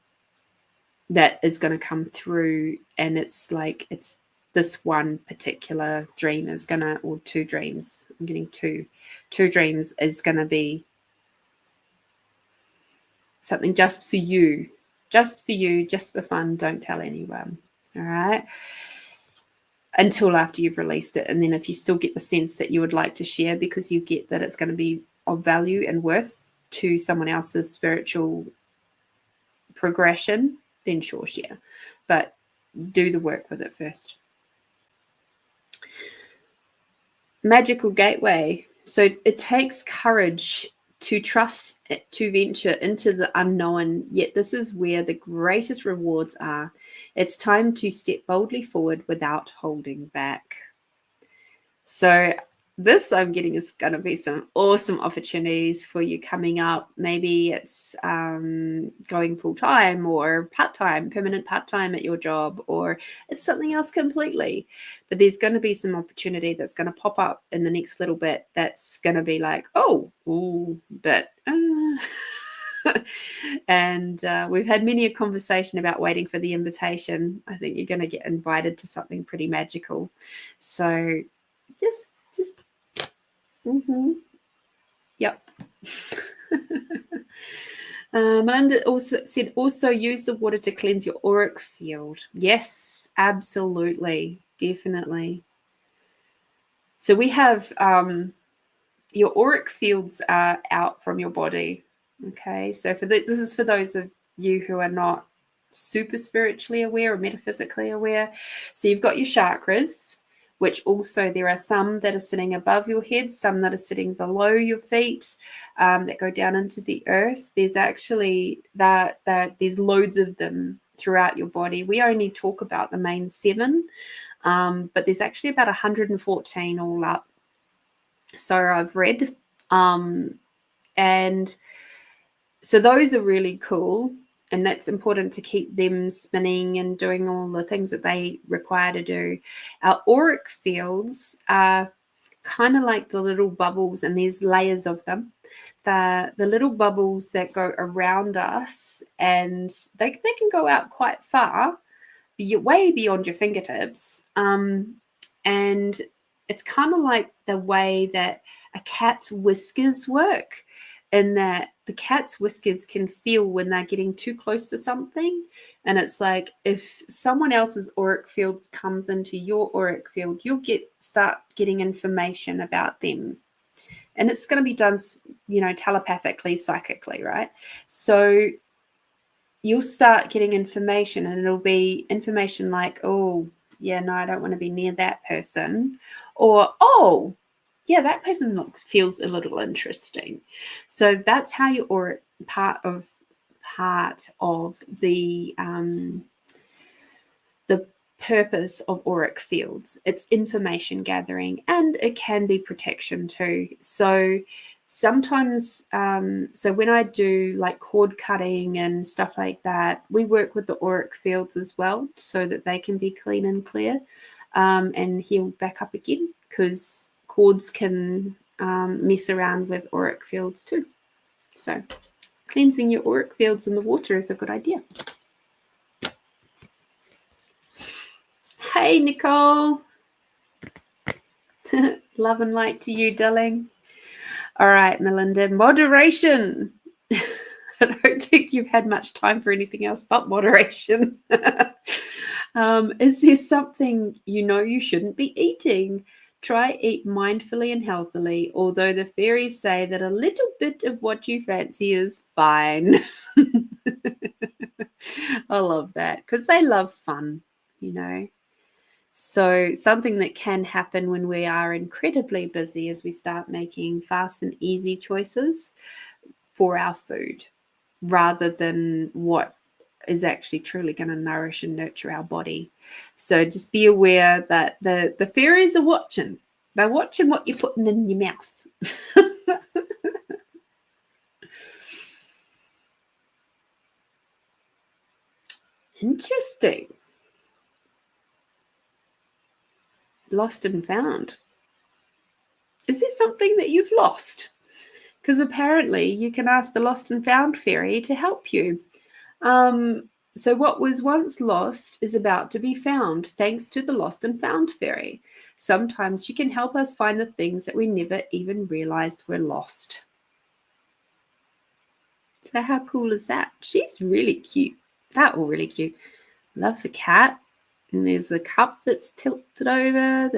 is going to come through, and it's like it's this one particular dream is going to, or two dreams, I'm getting two dreams is going to be something just for you, just for fun. Don't tell anyone. All right. Until after you've released it. And then if you still get the sense that you would like to share because you get that it's going to be of value and worth to someone else's spiritual progression, then sure, share. But do the work with it first. Magical gateway. So it takes courage to trust to venture into the unknown, yet this is where the greatest rewards are. It's time to step boldly forward without holding back. So this I'm getting is going to be some awesome opportunities for you coming up. Maybe it's going full-time or part-time, permanent part-time at your job, or it's something else completely. But there's going to be some opportunity that's going to pop up in the next little bit that's going to be like, and we've had many a conversation about waiting for the invitation. I think you're going to get invited to something pretty magical. So just yep. Melinda also said, also use the water to cleanse your auric field. Yes, absolutely, definitely. So we have your auric fields are out from your body. Okay, so this is for those of you who are not super spiritually aware or metaphysically aware. So you've got your chakras, which also there are some that are sitting above your head, some that are sitting below your feet, that go down into the earth. There's actually there's loads of them throughout your body. We only talk about the main 7, but there's actually about 114 all up. So I've read, and so those are really cool. And that's important to keep them spinning and doing all the things that they require to do. Our auric fields are kind of like the little bubbles, and there's layers of them. The little bubbles that go around us, and they can go out quite far, way beyond your fingertips. And it's kind of like the way that a cat's whiskers work, in that the cat's whiskers can feel when they're getting too close to something. And it's like if someone else's auric field comes into your auric field, you'll start getting information about them. And it's going to be done, telepathically, psychically, right? So you'll start getting information, and it'll be information like, oh, yeah, no, I don't want to be near that person. Or, oh, yeah, that person feels a little interesting. So that's how your auric part of the purpose of auric fields. It's information gathering, and it can be protection too. So sometimes, so when I do like cord cutting and stuff like that, we work with the auric fields as well so that they can be clean and clear and heal back up again, because cords can mess around with auric fields too. So cleansing your auric fields in the water is a good idea. Hey, Nicole. Love and light to you, darling. All right, Melinda, moderation. I don't think you've had much time for anything else but moderation. Is there something you know you shouldn't be eating? Try eat mindfully and healthily, although the fairies say that a little bit of what you fancy is fine. I love that, because they love fun, you know. So something that can happen when we are incredibly busy is we start making fast and easy choices for our food rather than what is actually truly going to nourish and nurture our body. So just be aware that the fairies are watching. They're watching what you're putting in your mouth. Interesting. Lost and found. Is there something that you've lost? Because apparently you can ask the lost and found fairy to help you. So what was once lost is about to be found, thanks to the lost and found fairy. Sometimes she can help us find the things that we never even realized were lost. So how cool is that? She's really cute. They're all really cute. Love the cat. And there's a cup that's tilted over.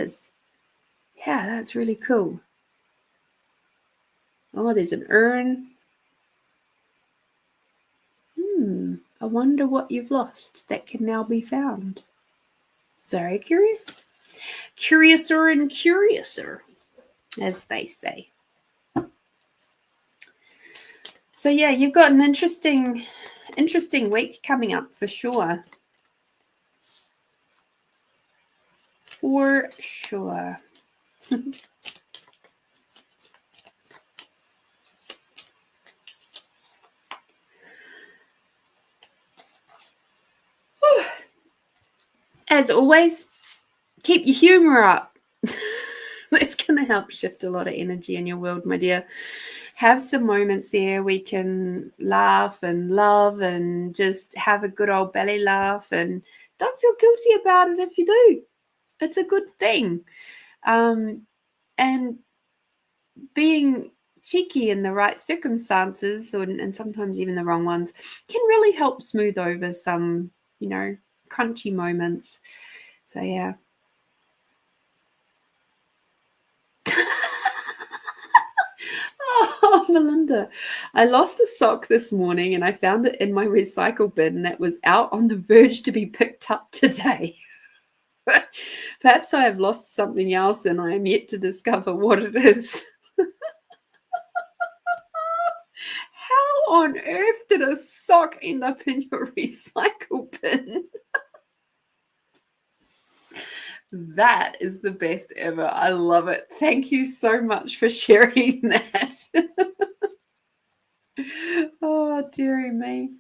Yeah, that's really cool. Oh, there's an urn. I wonder what you've lost that can now be found. Very curious. Curiouser and curiouser, as they say. So yeah, you've got an interesting week coming up for sure. For sure. As always, keep your humor up. That's going to help shift a lot of energy in your world, my dear. Have some moments there we can laugh and love and just have a good old belly laugh, and don't feel guilty about it if you do. It's a good thing. And being cheeky in the right circumstances, and sometimes even the wrong ones, can really help smooth over some, crunchy moments. So yeah. Oh, Melinda, I lost a sock this morning and I found it in my recycle bin that was out on the verge to be picked up today. Perhaps I have lost something else and I am yet to discover what it is. How on earth did a sock end up in your recycle bin? That is the best ever. I love it. Thank you so much for sharing that. Oh, dearie me.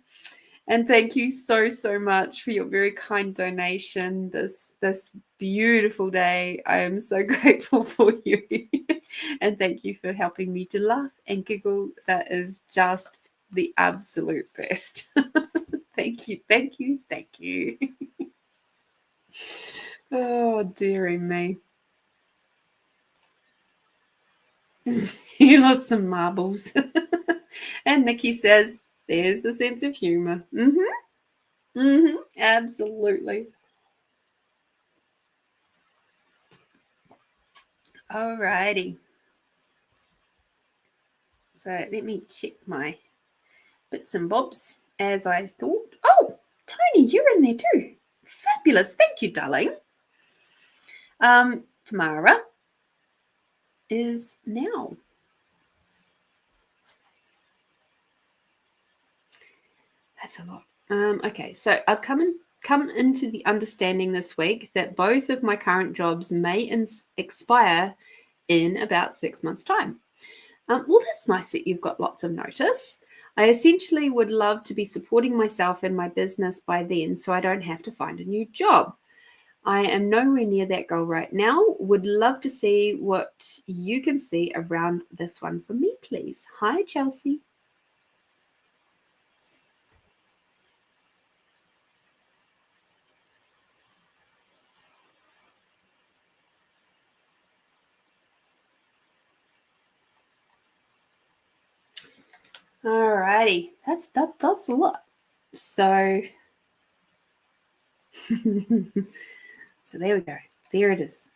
And thank you so, so much for your very kind donation this beautiful day. I am so grateful for you. And thank you for helping me to laugh and giggle. That is just the absolute best. Thank you, thank you, thank you. Oh, dearie me. You lost some marbles. And Nikki says, there's the sense of humor. Absolutely. Alrighty. So let me check my bits and bobs as I thought. Oh, Tony, you're in there too. Fabulous. Thank you, darling. Tamara is now. That's a lot. Okay, so I've come into the understanding this week that both of my current jobs may expire in about 6 months' time. Well, that's nice that you've got lots of notice. I essentially would love to be supporting myself and my business by then so I don't have to find a new job. I am nowhere near that goal right now. Would love to see what you can see around this one for me, please. Hi, Chelsea. Alrighty, that's a lot. So, so there we go. There it is.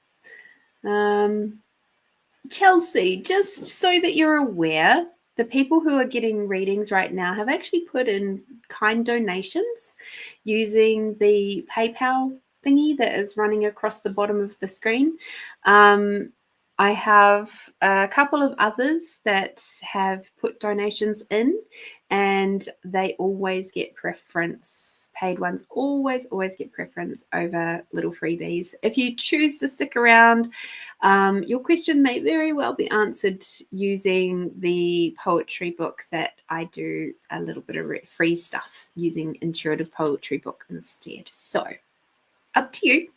Chelsea, just so that you're aware, the people who are getting readings right now have actually put in kind donations using the PayPal thingy that is running across the bottom of the screen. I have a couple of others that have put donations in, and they always get preference. Paid ones always get preference over little freebies. If you choose to stick around, your question may very well be answered using the poetry book that I do a little bit of free stuff using Intuitive Poetry Book instead. So, up to you.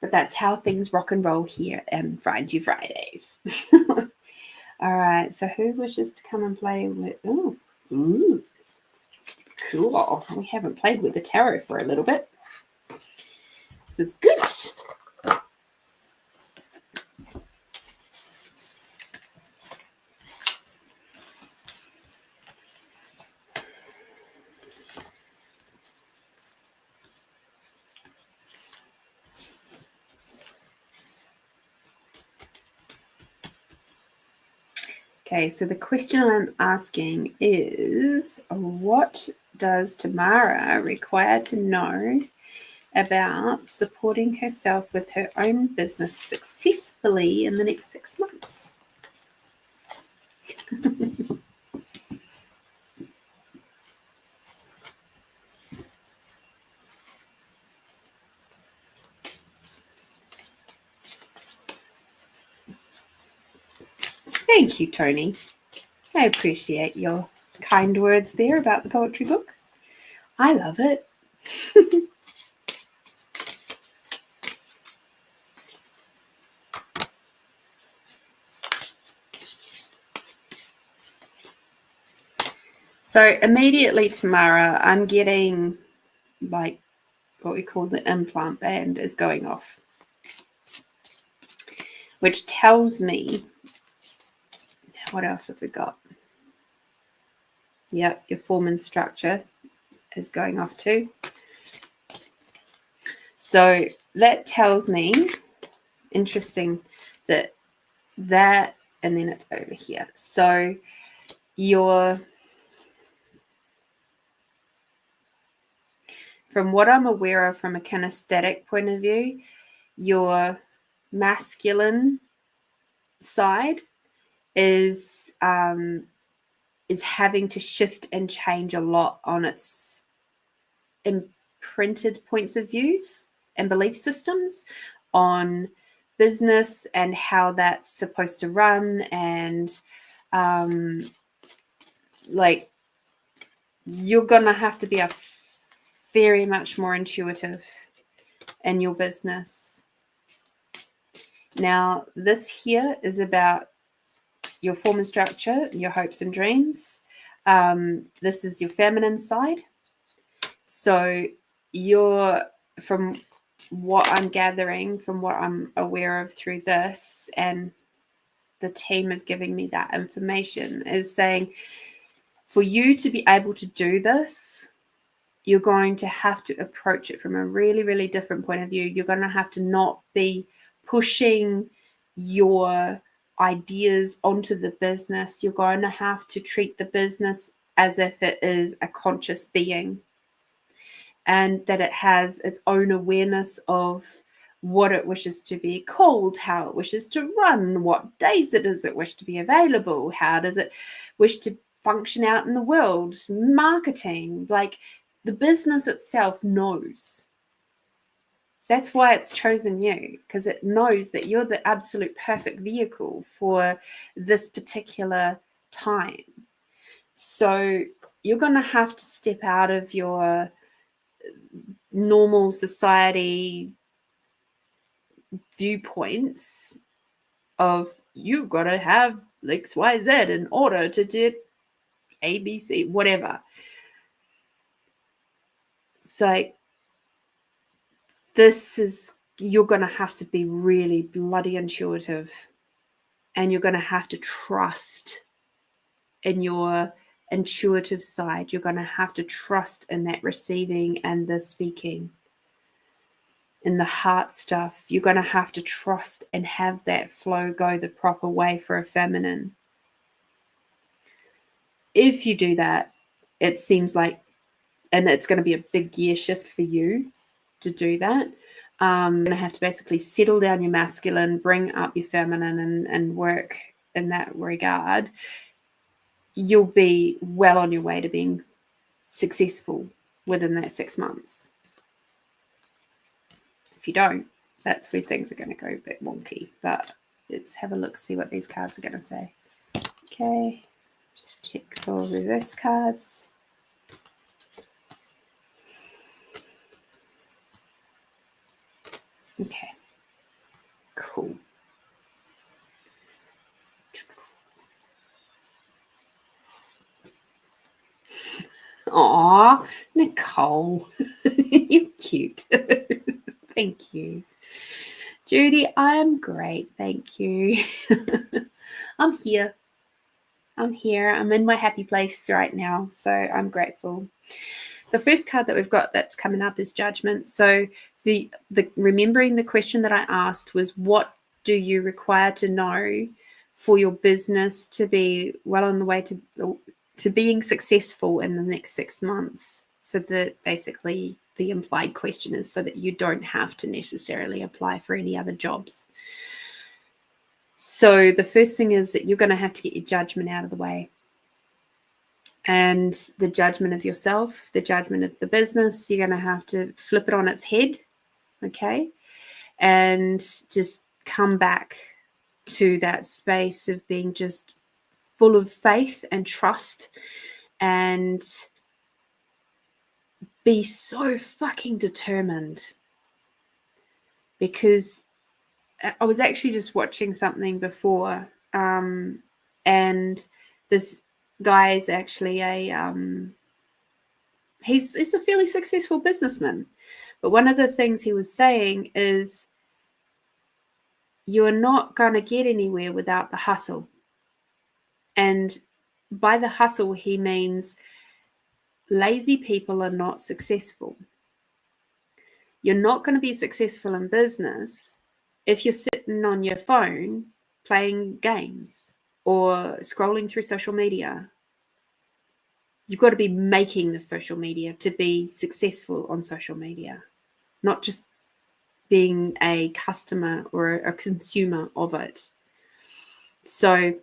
But that's how things rock and roll here and Find You Fridays. All right, so who wishes to come and play with... Oh, ooh, cool. We haven't played with the tarot for a little bit. This is good. Okay, so the question I'm asking is, what does Tamara require to know about supporting herself with her own business successfully in the next 6 months? Thank you, Tony. I appreciate your kind words there about the poetry book. I love it. So immediately, Tamara, I'm getting like what we call the implant band is going off, which tells me, what else have we got? Yep, your form and structure is going off too. So that tells me, interesting, that and then it's over here. So from what I'm aware of from a kinesthetic point of view, your masculine side is having to shift and change a lot on its imprinted points of views and belief systems on business and how that's supposed to run, and like you're gonna have to be a very much more intuitive in your business. Now, this here is about your form and structure, your hopes and dreams. This is your feminine side. So from what I'm gathering, from what I'm aware of through this, and the team is giving me that information, is saying for you to be able to do this, you're going to have to approach it from a really, really different point of view. You're going to have to not be pushing your ideas onto the business. You're going to have to treat the business as if it is a conscious being, and that it has its own awareness of what it wishes to be called, how it wishes to run, what days does it wish to be available, how does it wish to function out in the world, marketing, like the business itself knows. That's why it's chosen you, because it knows that you're the absolute perfect vehicle for this particular time. So you're going to have to step out of your normal society viewpoints of you've got to have X, Y, Z in order to do A, B, C, whatever. So you're going to have to be really bloody intuitive, and you're going to have to trust in your intuitive side. You're going to have to trust in that receiving and the speaking, in the heart stuff. You're going to have to trust and have that flow go the proper way for a feminine. If you do that, it seems like, and it's going to be a big gear shift for you to do that. You're going to have to basically settle down your masculine, bring up your feminine, and work in that regard. You'll be well on your way to being successful within that 6 months. If you don't, that's where things are going to go a bit wonky. But let's have a look, see what these cards are going to say. Okay, just check the reverse cards. Okay, cool. Aw, Nicole, you're cute. Thank you. Judy, I'm great. Thank you. I'm here. I'm in my happy place right now, so I'm grateful. The first card that we've got that's coming up is Judgment. So the remembering the question that I asked was, what do you require to know for your business to be well on the way to being successful in the next 6 months? So that basically the implied question is so that you don't have to necessarily apply for any other jobs. So the first thing is that you're going to have to get your judgment out of the way. And the judgment of yourself, the judgment of the business, you're going to have to flip it on its head, okay? And just come back to that space of being just full of faith and trust, and be so fucking determined. Because I was actually just watching something before, and this guy is actually he's a fairly successful businessman. But one of the things he was saying is, you're not going to get anywhere without the hustle. And by the hustle, he means lazy people are not successful. You're not going to be successful in business if you're sitting on your phone playing games or scrolling through social media. You've got to be making the social media to be successful on social media, not just being a customer or a consumer of it. So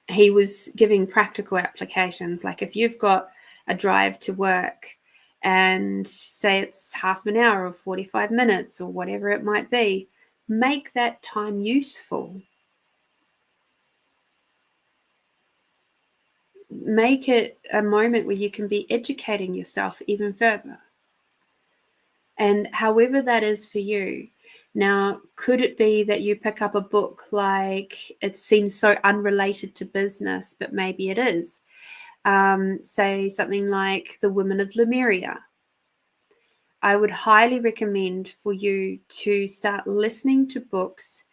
he was giving practical applications. Like if you've got a drive to work and say it's half an hour or 45 minutes or whatever it might be, make that time useful. Make it a moment where you can be educating yourself even further. And however that is for you. Now, could it be that you pick up a book like, it seems so unrelated to business, but maybe it is. Say something like The Women of Lemuria. I would highly recommend for you to start listening to books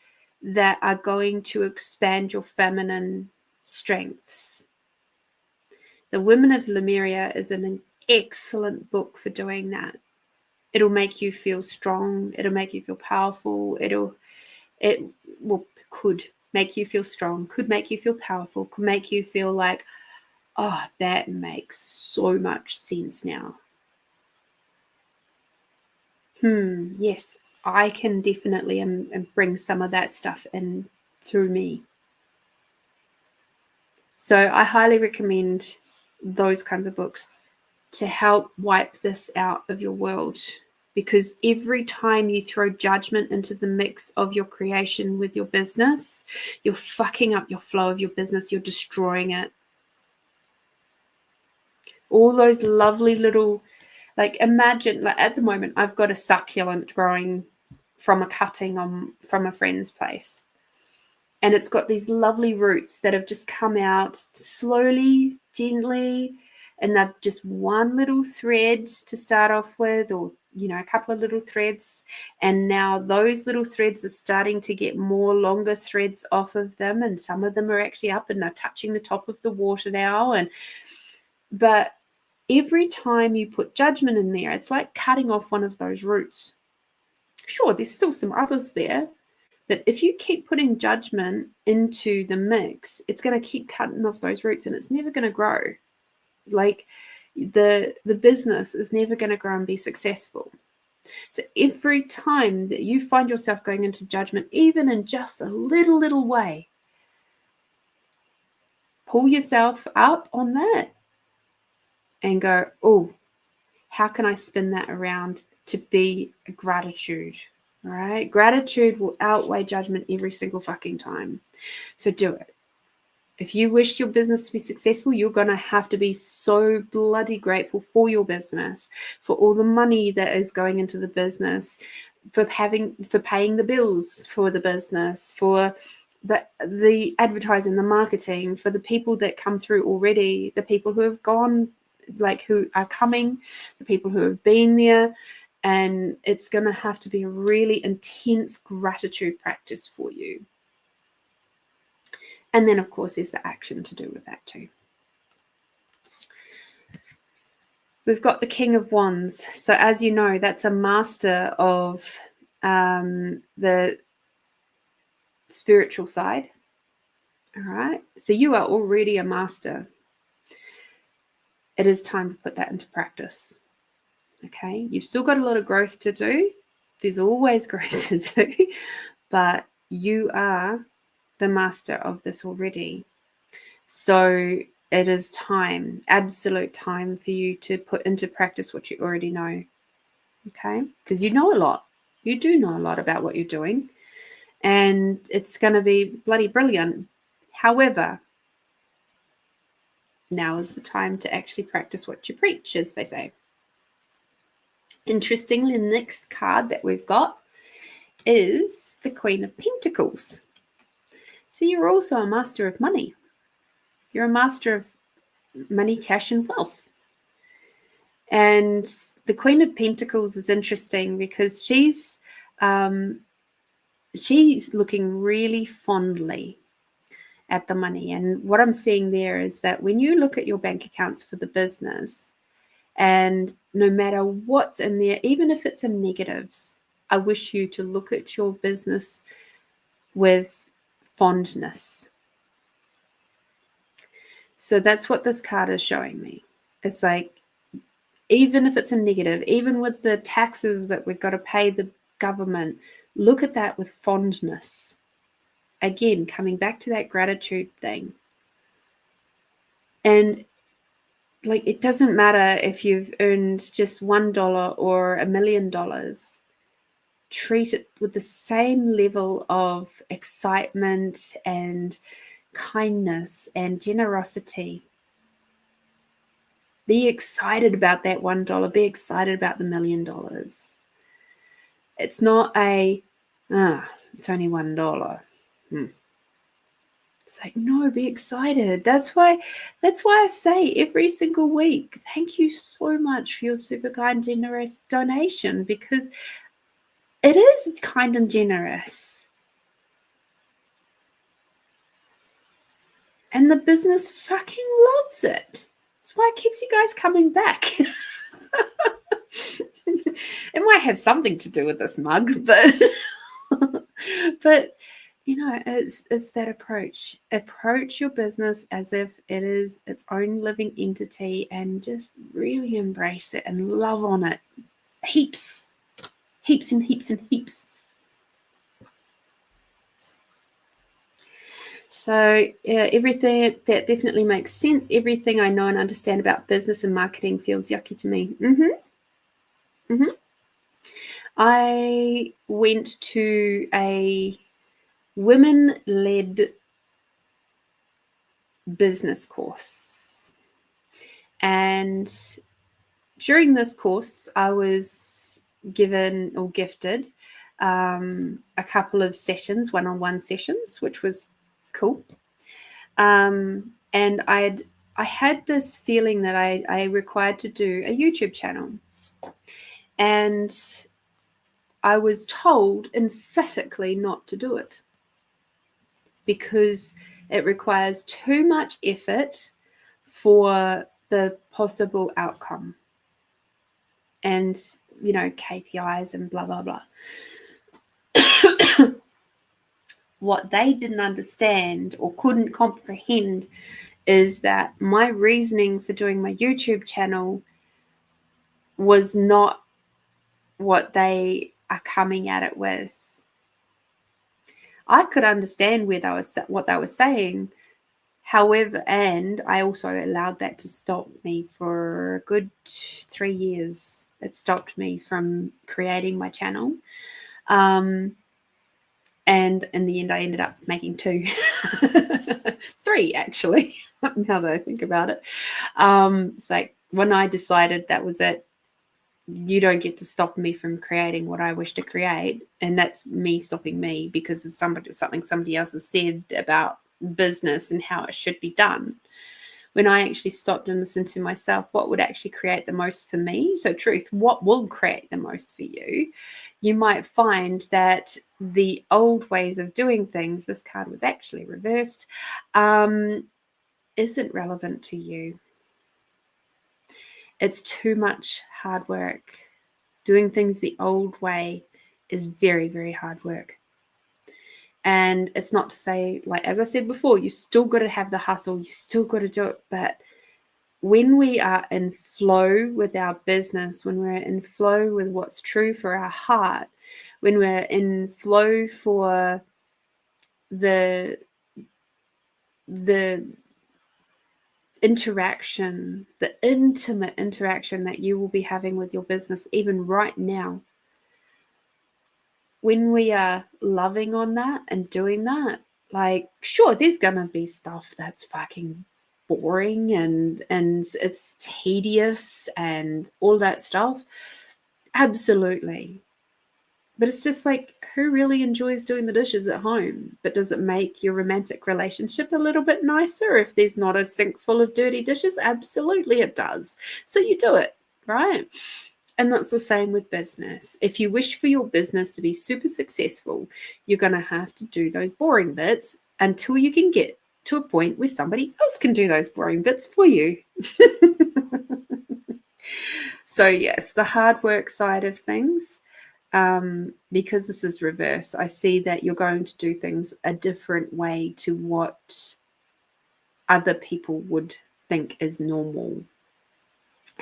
that are going to expand your feminine strengths. The Women of Lemuria is an excellent book for doing that. It'll make you feel strong. It'll make you feel powerful. Could make you feel strong, could make you feel powerful, could make you feel like, oh, that makes so much sense now. Yes, I can definitely bring some of that stuff in through me. So I highly recommend those kinds of books to help wipe this out of your world because every time you throw judgment into the mix of your creation with your business, you're fucking up your flow of your business. You're destroying it. All those lovely little, like, imagine, like, at the moment, I've got a succulent growing from a cutting from a friend's place. And it's got these lovely roots that have just come out slowly, gently, and they're just one little thread to start off with, or, you know, a couple of little threads. And now those little threads are starting to get more longer threads off of them. And some of them are actually up and they're touching the top of the water now. But every time you put judgment in there, it's like cutting off one of those roots. Sure, there's still some others there. But if you keep putting judgment into the mix, it's going to keep cutting off those roots and it's never going to grow. Like the business is never going to grow and be successful. So every time that you find yourself going into judgment, even in just a little way, pull yourself up on that and go, oh, how can I spin that around to be a gratitude? All right. Gratitude will outweigh judgment every single fucking time. So do it. If you wish your business to be successful, you're going to have to be so bloody grateful for your business, for all the money that is going into the business, for paying the bills for the business, for the advertising, the marketing, for the people that come through already, the people who have gone, like who are coming, the people who have been there. And it's going to have to be a really intense gratitude practice for you. And then, of course, there's the action to do with that too. We've got the King of Wands. So as you know, that's a master of the spiritual side. All right. So you are already a master. It is time to put that into practice. Okay, you've still got a lot of growth to do. There's always growth to do, but you are the master of this already. So it is time, absolute time for you to put into practice what you already know. Okay, because you know a lot. You do know a lot about what you're doing, and it's going to be bloody brilliant. However, now is the time to actually practice what you preach, as they say. Interestingly, the next card that we've got is the Queen of Pentacles. So you're also a master of money. You're a master of money, cash, and wealth. And the Queen of Pentacles is interesting because she's looking really fondly at the money. And what I'm seeing there is that when you look at your bank accounts for the business, and no matter what's in there, even if it's in negatives, I wish you to look at your business with fondness. So that's what this card is showing me. It's like, even if it's a negative, even with the taxes that we've got to pay the government, look at that with fondness. Again, coming back to that gratitude thing. And like, it doesn't matter if you've earned just $1 or $1 million. Treat it with the same level of excitement and kindness and generosity. Be excited about that $1. Be excited about the $1 million. It's not it's only $1. It's like, no, be excited. That's why I say every single week, thank you so much for your super kind, generous donation, because it is kind and generous. And the business fucking loves it. That's why it keeps you guys coming back. It might have something to do with this mug, but you know, it's that approach. Approach your business as if it is its own living entity and just really embrace it and love on it. Heaps and heaps and heaps. So everything that definitely makes sense. Everything I know and understand about business and marketing feels yucky to me. I went to a women-led business course, and during this course I was given or gifted a couple of sessions, one-on-one sessions, which was cool. And I had this feeling that I required to do a YouTube channel, and I was told emphatically not to do it because it requires too much effort for the possible outcome, and KPIs and blah blah blah. What they didn't understand or couldn't comprehend is that my reasoning for doing my YouTube channel was not what they are coming at it with. I could understand what they were saying. However, and I also allowed that to stop me for a good 3 years. It stopped me from creating my channel. And in the end, I ended up making 2, 3 actually, now that I think about it. It's like when I decided that was it, you don't get to stop me from creating what I wish to create. And that's me stopping me because of something somebody else has said about business and how it should be done. When I actually stopped and listened to myself, what would actually create the most for me? So truth, what will create the most for you? You might find that the old ways of doing things, this card was actually reversed, isn't relevant to you. It's too much hard work. Doing things the old way is very, very hard work. And it's not to say, like, as I said before, you still got to have the hustle, you still got to do it. But when we are in flow with our business, when we're in flow with what's true for our heart, when we're in flow for the interaction, the intimate interaction that you will be having with your business, even right now, when we are loving on that and doing that, like, sure, there's gonna be stuff that's fucking boring and it's tedious and all that stuff. Absolutely. But it's just like, who really enjoys doing the dishes at home? But does it make your romantic relationship a little bit nicer if there's not a sink full of dirty dishes? Absolutely it does. So you do it, right? And that's the same with business. If you wish for your business to be super successful, you're going to have to do those boring bits until you can get to a point where somebody else can do those boring bits for you. So yes, the hard work side of things, because this is reverse, I see that you're going to do things a different way to what other people would think is normal.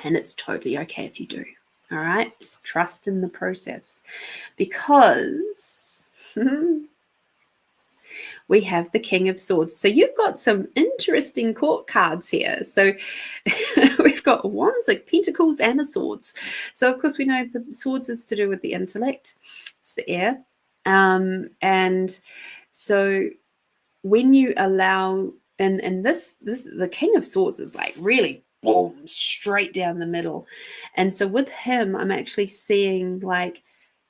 And it's totally okay if you do. All right, just trust in the process, because we have the King of Swords. So you've got some interesting court cards here. So we've got wands, like pentacles, and a swords. So of course we know the swords is to do with the intellect. It's the air. And so when you allow, and this the King of Swords is like really boom, straight down the middle. And so with him, I'm actually seeing like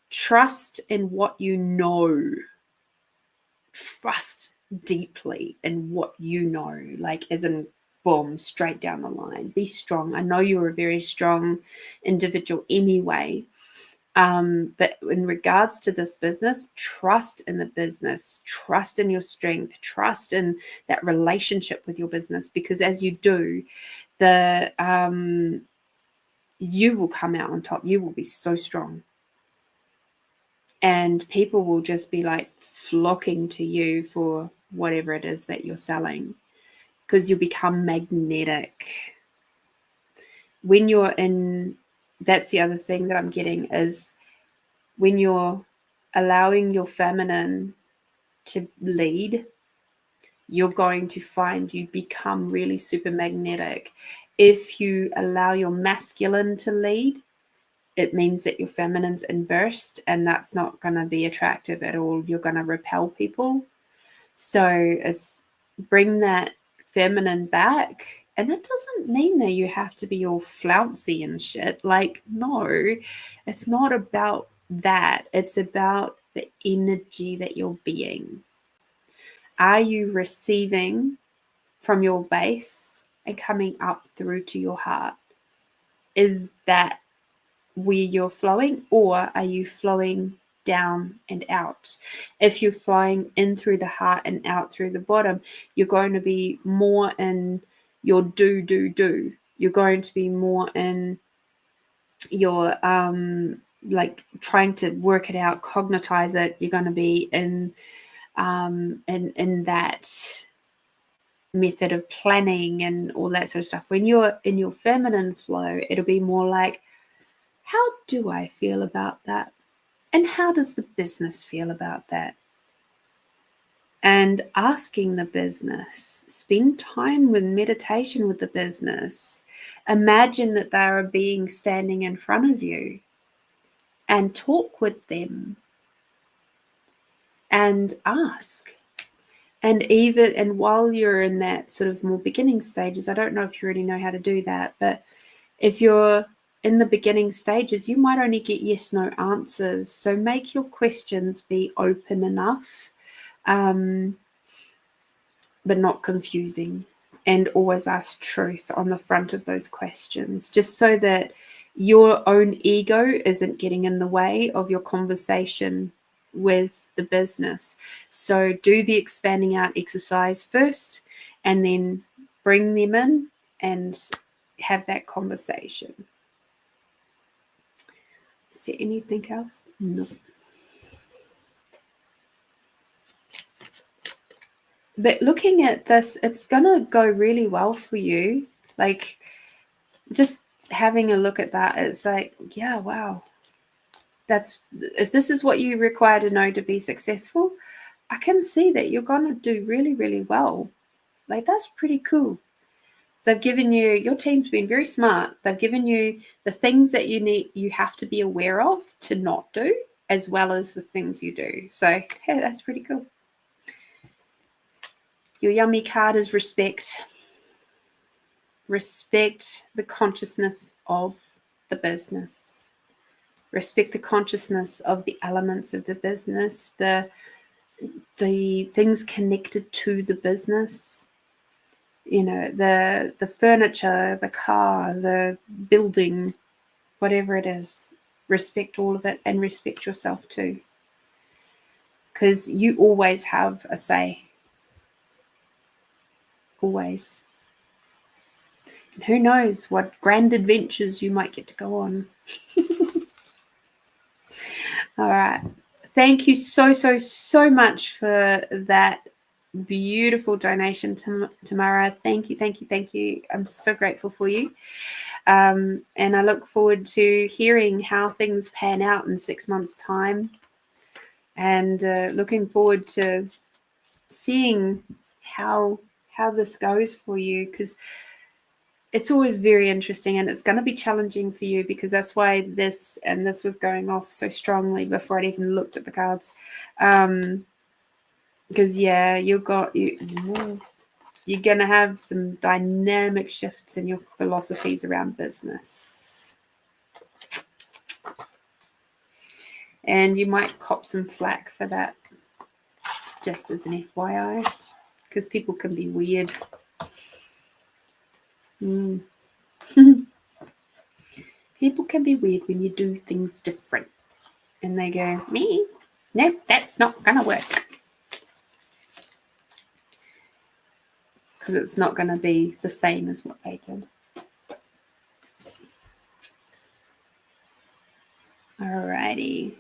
trust in what you know. Trust deeply in what you know, like as in boom, straight down the line. Be strong. I know you're a very strong individual anyway. But in regards to this business, trust in the business, trust in your strength, trust in that relationship with your business, because as you do, you will come out on top. You will be so strong. And people will just be like flocking to you for whatever it is that you're selling, because you'll become magnetic. When you're in, that's the other thing that I'm getting, is when you're allowing your feminine to lead, you're going to find you become really super magnetic. If you allow your masculine to lead, it means that your feminine's inversed, and that's not going to be attractive at all. You're going to repel people. So it's bring that feminine back. And that doesn't mean that you have to be all flouncy and shit. Like, no, it's not about that. It's about the energy that you're being. Are you receiving from your base and coming up through to your heart? Is that where you're flowing, or are you flowing down and out? If you're flying in through the heart and out through the bottom, you're going to be more in your do. You're going to be more in your like trying to work it out, cognitize it. You're going to be in that method of planning and all that sort of stuff. When you're in your feminine flow, it'll be more like, how do I feel about that? And how does the business feel about that? And asking the business, spend time with meditation with the business. Imagine that they're a being standing in front of you and talk with them and ask. And while you're in that sort of more beginning stages, I don't know if you already know how to do that, but if you're in the beginning stages, you might only get yes, no answers. So make your questions be open enough, but not confusing. And always ask truth on the front of those questions, just so that your own ego isn't getting in the way of your conversation with the business. So do the expanding out exercise first, and then bring them in and have that conversation. Is there anything else? No. But looking at this, it's going to go really well for you. Like, just having a look at that, it's like, yeah, wow. If this is what you require to know to be successful, I can see that you're going to do really, really well. Like, that's pretty cool. They've given you, your team's been very smart. They've given you the things that you have to be aware of to not do, as well as the things you do. So, hey, that's pretty cool. Your yummy card is respect. Respect the consciousness of the business. Respect the consciousness of the elements of the business, the things connected to the business. You know, the furniture, the car, the building, whatever it is. Respect all of it, and respect yourself too. Because you always have a say. Always. And who knows what grand adventures you might get to go on. All right. Thank you so much for that beautiful donation, Tamara. Thank you. I'm so grateful for you. And I look forward to hearing how things pan out in 6 months' time. And looking forward to seeing how this goes for you, because it's always very interesting, and it's going to be challenging for you, because that's why this was going off so strongly before I'd even looked at the cards. Because yeah, you're going to have some dynamic shifts in your philosophies around business, and you might cop some flack for that, just as an FYI, because people can be weird. People can be weird when you do things different, and they go, me? Nope, that's not going to work. Because it's not going to be the same as what they did. Alrighty.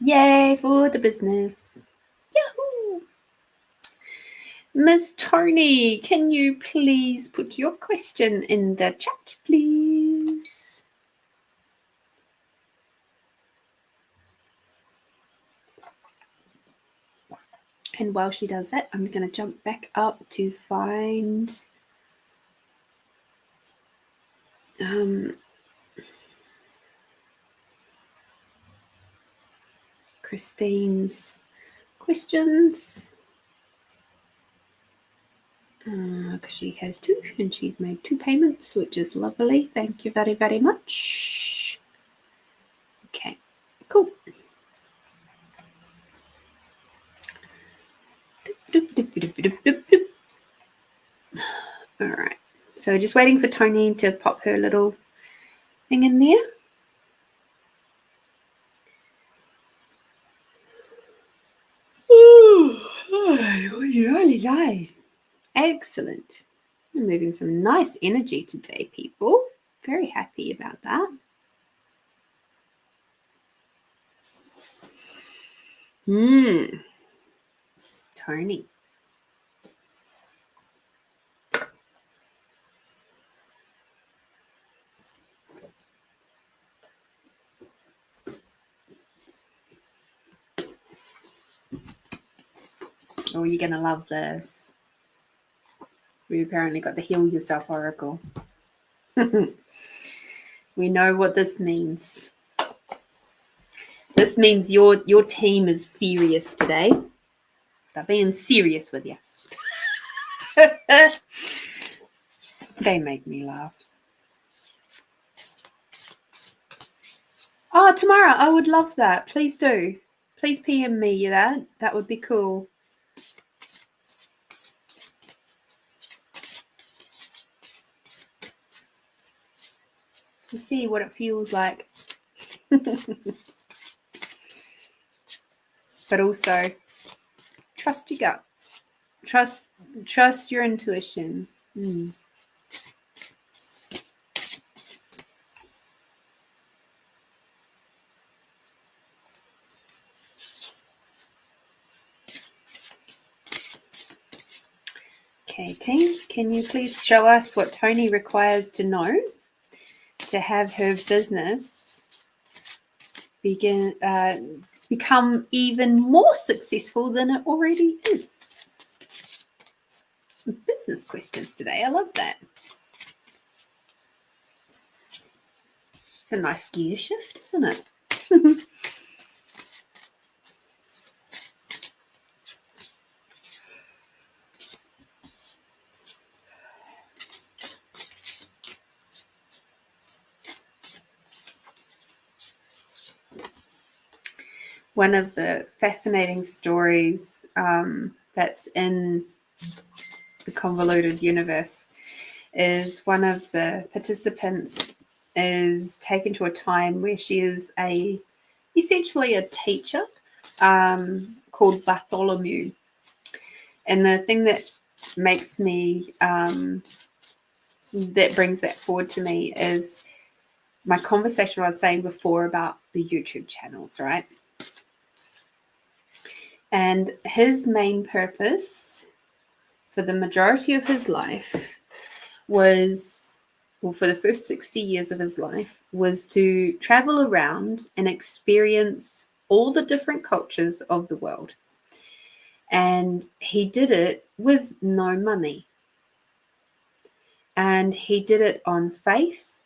Yay for the business. Yahoo! Miss Tony, can you please put your question in the chat, please? And while she does that, I'm going to jump back up to find Christine's questions. Because she has 2 and she's made 2 payments, which is lovely. Thank you very, very much. Okay, cool. All right, so just waiting for Tony to pop her little thing in there. Excellent. I'm moving some nice energy today, people. Very happy about that. Tony. Oh, you're going to love this. We apparently got the Heal Yourself Oracle. We know what this means. This means your team is serious today. They're being serious with you. They make me laugh. Oh, tomorrow. I would love that. Please do. Please PM me that. That would be cool. To see what it feels like. But also, trust your gut. Trust your intuition. Okay, team, can you please show us what Tony requires to know to have her business become even more successful than it already is? Business questions today. I love that. It's a nice gear shift, isn't it? One of the fascinating stories that's in the convoluted universe is one of the participants is taken to a time where she is essentially a teacher called Bartholomew. And the thing that makes me, that brings that forward to me is my conversation I was saying before about the YouTube channels, right? And his main purpose for the majority of his life was, well, for the first 60 years of his life, was to travel around and experience all the different cultures of the world. And he did it with no money. And he did it on faith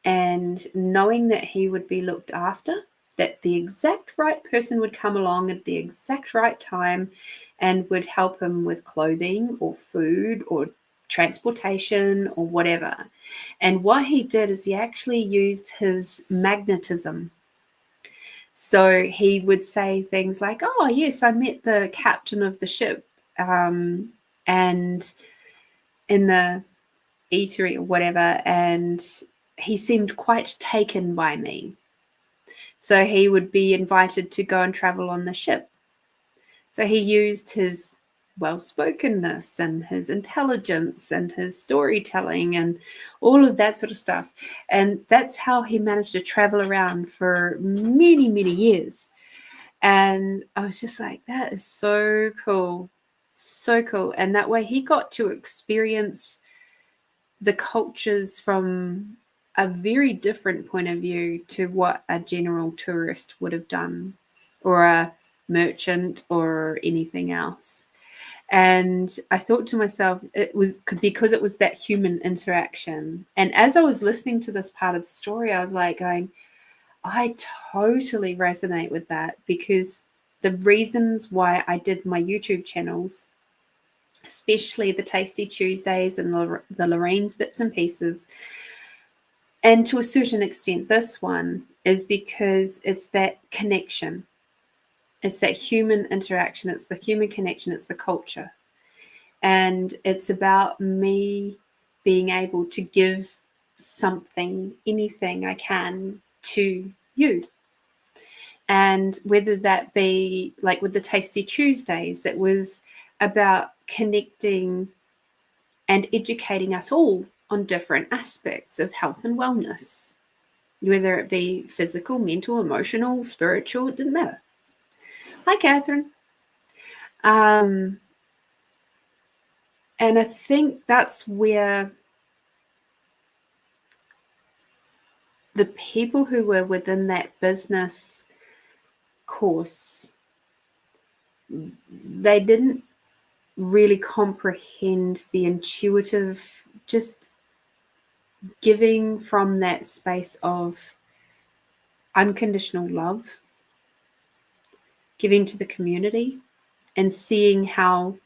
and knowing that he would be looked after, that the exact right person would come along at the exact right time and would help him with clothing or food or transportation or whatever. And what he did is he actually used his magnetism. So he would say things like, oh, yes, I met the captain of the ship and in the eatery or whatever, and he seemed quite taken by me. So he would be invited to go and travel on the ship. So he used his well-spokenness and his intelligence and his storytelling and all of that sort of stuff. And that's how he managed to travel around for many, many years. And I was just like, that is so cool. So cool. And that way he got to experience the cultures from a very different point of view to what a general tourist would have done, or a merchant or anything else. And I thought to myself, it was because it was that human interaction. And as I was listening to this part of the story, I was like going, I totally resonate with that, because the reasons why I did my YouTube channels, especially the Tasty Tuesdays and the Lorene's bits and pieces, and to a certain extent this one, is because it's that connection. It's that human interaction. It's the human connection. It's the culture. And it's about me being able to give something, anything I can, to you. And whether that be like with the Tasty Tuesdays, it was about connecting and educating us all on different aspects of health and wellness, whether it be physical, mental, emotional, spiritual, it didn't matter. Hi, Catherine. And I think that's where the people who were within that business course, they didn't really comprehend the intuitive, just giving from that space of unconditional love, giving to the community, and seeing how,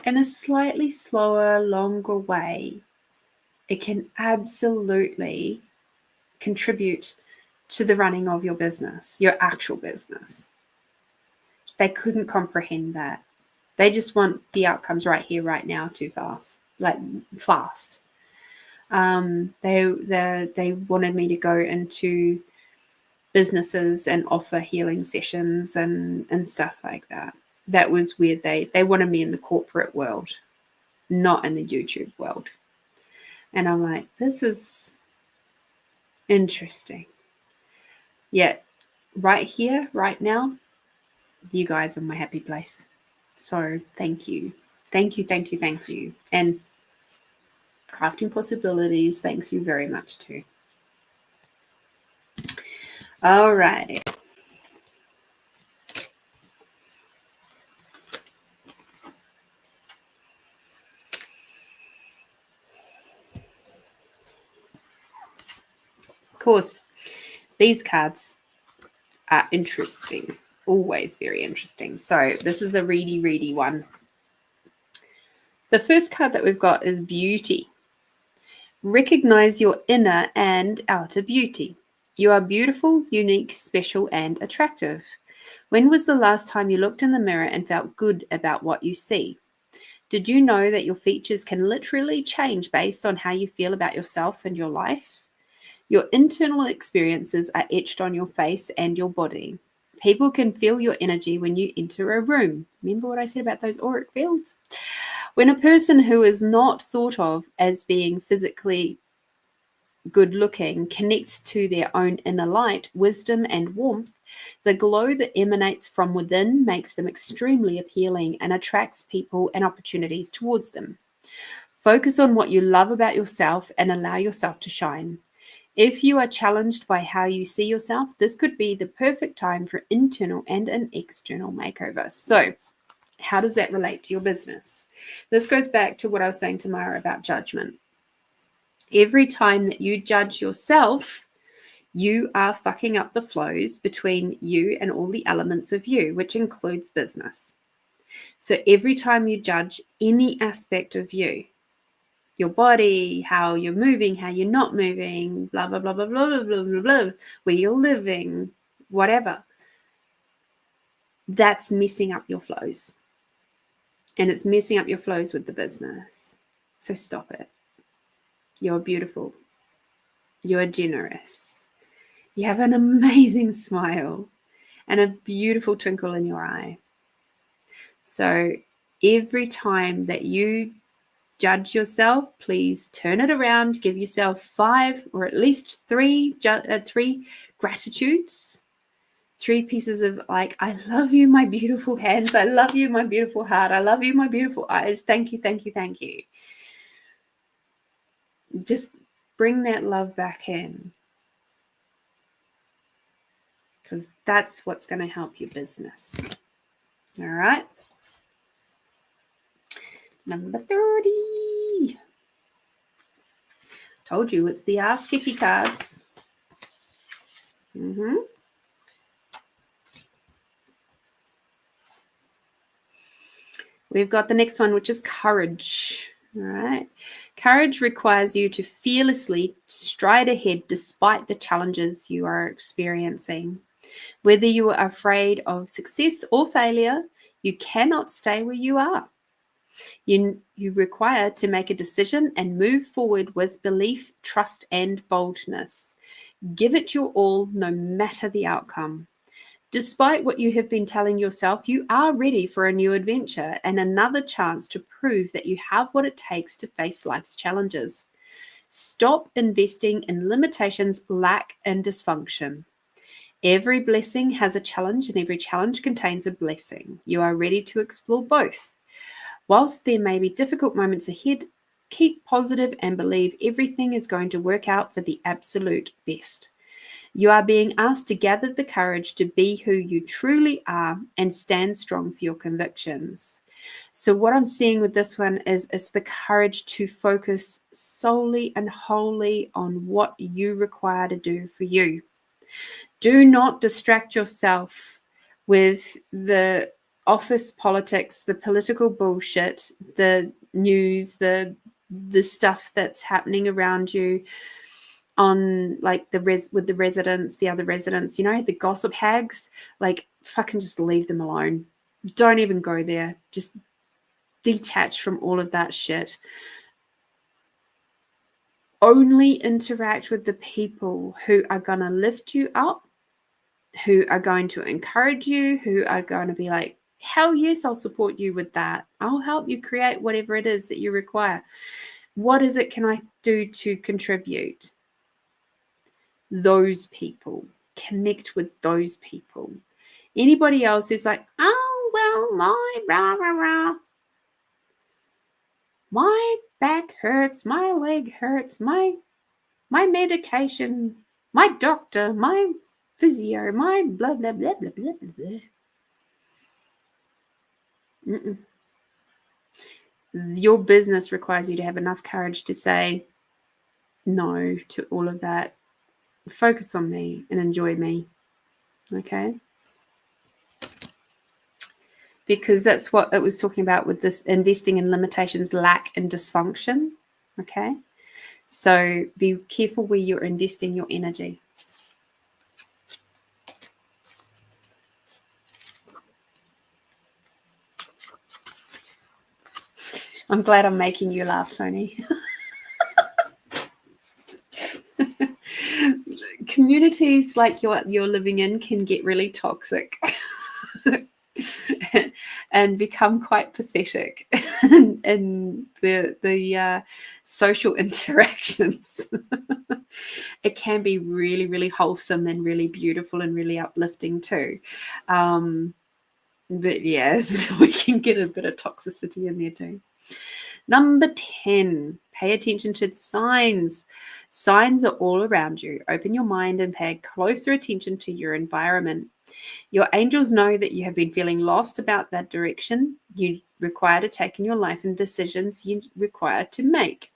in a slightly slower, longer way, it can absolutely contribute to the running of your business, your actual business. They couldn't comprehend that. They just want the outcomes right here, right now, too fast, like fast. They wanted me to go into businesses and offer healing sessions and stuff like that. That was where they wanted me in the corporate world, not in the YouTube world. And I'm like, this is interesting. Yet right here, right now, you guys are my happy place. So thank you. Thank you, thank you, thank you. And Crafting Possibilities, thanks you very much too. All righty. Of course, these cards are interesting, always very interesting. So this is a ready one. The first card that we've got is Beauty. Recognize your inner and outer beauty. You are beautiful, unique, special, and attractive. When was the last time you looked in the mirror and felt good about what you see? Did you know that your features can literally change based on how you feel about yourself and your life? Your internal experiences are etched on your face and your body. People can feel your energy when you enter a room. Remember what I said about those auric fields? When a person who is not thought of as being physically good looking connects to their own inner light, wisdom, and warmth, the glow that emanates from within makes them extremely appealing and attracts people and opportunities towards them. Focus on what you love about yourself and allow yourself to shine. If you are challenged by how you see yourself, this could be the perfect time for internal and an external makeover. So, how does that relate to your business? This goes back to what I was saying to Mara about judgment. Every time that you judge yourself, you are fucking up the flows between you and all the elements of you, which includes business. So every time you judge any aspect of you, your body, how you're moving, how you're not moving, blah, blah, blah, blah, blah, blah, blah, blah, blah, where you're living, whatever, that's messing up your flows. And it's messing up your flows with the business. So stop it. You're beautiful. You're generous. You have an amazing smile and a beautiful twinkle in your eye. So every time that you judge yourself, please turn it around, give yourself 5 or at least 3 gratitudes, 3 pieces of like, I love you, my beautiful hands. I love you, my beautiful heart. I love you, my beautiful eyes. Thank you, thank you, thank you. Just bring that love back in, because that's what's going to help your business. All right. Number 30. Told you it's the Ask Iffy cards. We've got the next one, which is courage. All right. Courage requires you to fearlessly stride ahead despite the challenges you are experiencing. Whether you are afraid of success or failure, you cannot stay where you are. You require to make a decision and move forward with belief, trust, and boldness. Give it your all, no matter the outcome. Despite what you have been telling yourself, you are ready for a new adventure and another chance to prove that you have what it takes to face life's challenges. Stop investing in limitations, lack, and dysfunction. Every blessing has a challenge, and every challenge contains a blessing. You are ready to explore both. Whilst there may be difficult moments ahead, keep positive and believe everything is going to work out for the absolute best. You are being asked to gather the courage to be who you truly are and stand strong for your convictions. So what I'm seeing with this one is the courage to focus solely and wholly on what you require to do for you. Do not distract yourself with the office politics, the political bullshit, the news, the stuff that's happening around you on like with the residents, the other residents, the gossip hags. Like, fucking just leave them alone. Don't even go there. Just detach from all of that shit. Only interact with the people who are going to lift you up, who are going to encourage you, who are going to be like, hell yes, I'll support you with that. I'll help you create whatever it is that you require. What is it can I do to contribute? Those people. Connect with those people. Anybody else who's like, oh, well, my rah, rah, rah. My back hurts, my leg hurts, my medication, my doctor, my physio, my blah, blah, blah, blah, blah, blah. Mm-mm. Your business requires you to have enough courage to say no to all of that. Focus on me and enjoy me. Okay? Because that's what it was talking about with this investing in limitations, lack, and dysfunction. Okay? So be careful where you're investing your energy. I'm glad I'm making you laugh, Tony. Communities like you're living in can get really toxic and become quite pathetic in the social interactions. It can be really, really wholesome and really beautiful and really uplifting too. But yes, we can get a bit of toxicity in there too. Number 10, pay attention to the signs. Signs are all around you. Open your mind and pay closer attention to your environment. Your angels know that you have been feeling lost about that direction you require to take in your life and decisions you require to make.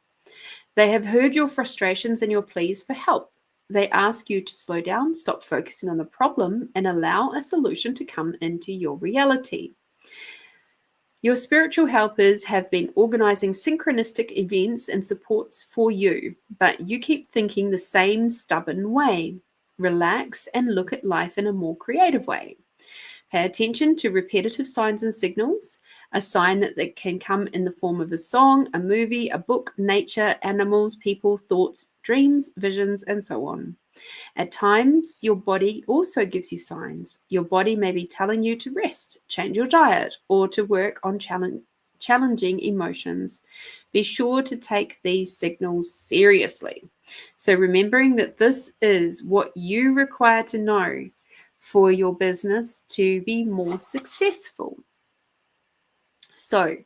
They have heard your frustrations and your pleas for help. They ask you to slow down, stop focusing on the problem, and allow a solution to come into your reality. Your spiritual helpers have been organizing synchronistic events and supports for you, but you keep thinking the same stubborn way. Relax and look at life in a more creative way. Pay attention to repetitive signs and signals. A sign that can come in the form of a song, a movie, a book, nature, animals, people, thoughts, dreams, visions, and so on. At times, your body also gives you signs. Your body may be telling you to rest, change your diet, or to work on challenging emotions. Be sure to take these signals seriously. So remembering that this is what you require to know for your business to be more successful. So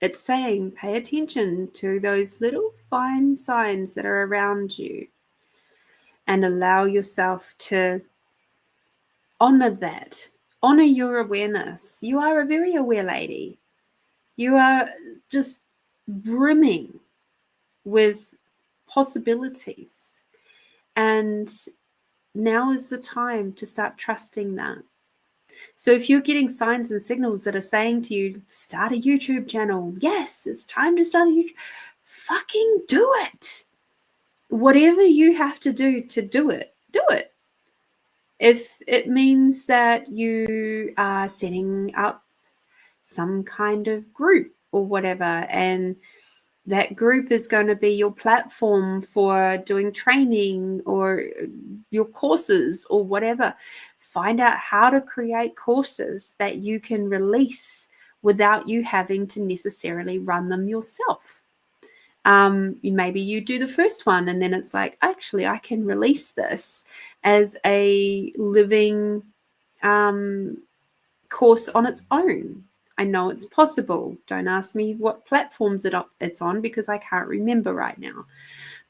it's saying pay attention to those little fine signs that are around you and allow yourself to honor that. Honor your awareness. You are a very aware lady. You are just brimming with possibilities. And now is the time to start trusting that. So if you're getting signs and signals that are saying to you, start a YouTube channel, yes, it's time to start a YouTube, fucking do it. Whatever you have to do it, do it. If it means that you are setting up some kind of group or whatever, and that group is going to be your platform for doing training or your courses or whatever. Find out how to create courses that you can release without you having to necessarily run them yourself. Maybe you do the first one and then it's like, actually, I can release this as a living course on its own. I know it's possible. Don't ask me what platforms it's on because I can't remember right now.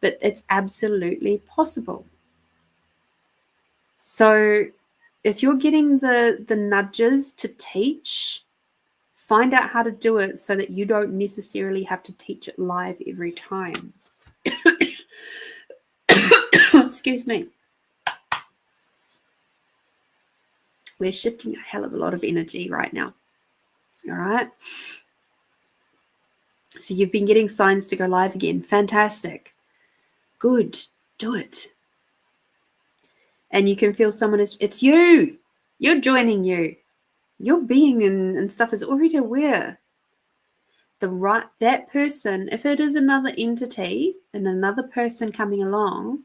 But it's absolutely possible. So if you're getting the nudges to teach, find out how to do it so that you don't necessarily have to teach it live every time. Excuse me. We're shifting a hell of a lot of energy right now. All right. So you've been getting signs to go live again. Fantastic. Good. Do it. And you can feel someone it's you. You're joining you. Your being and stuff is already aware. That person, if it is another entity and another person coming along,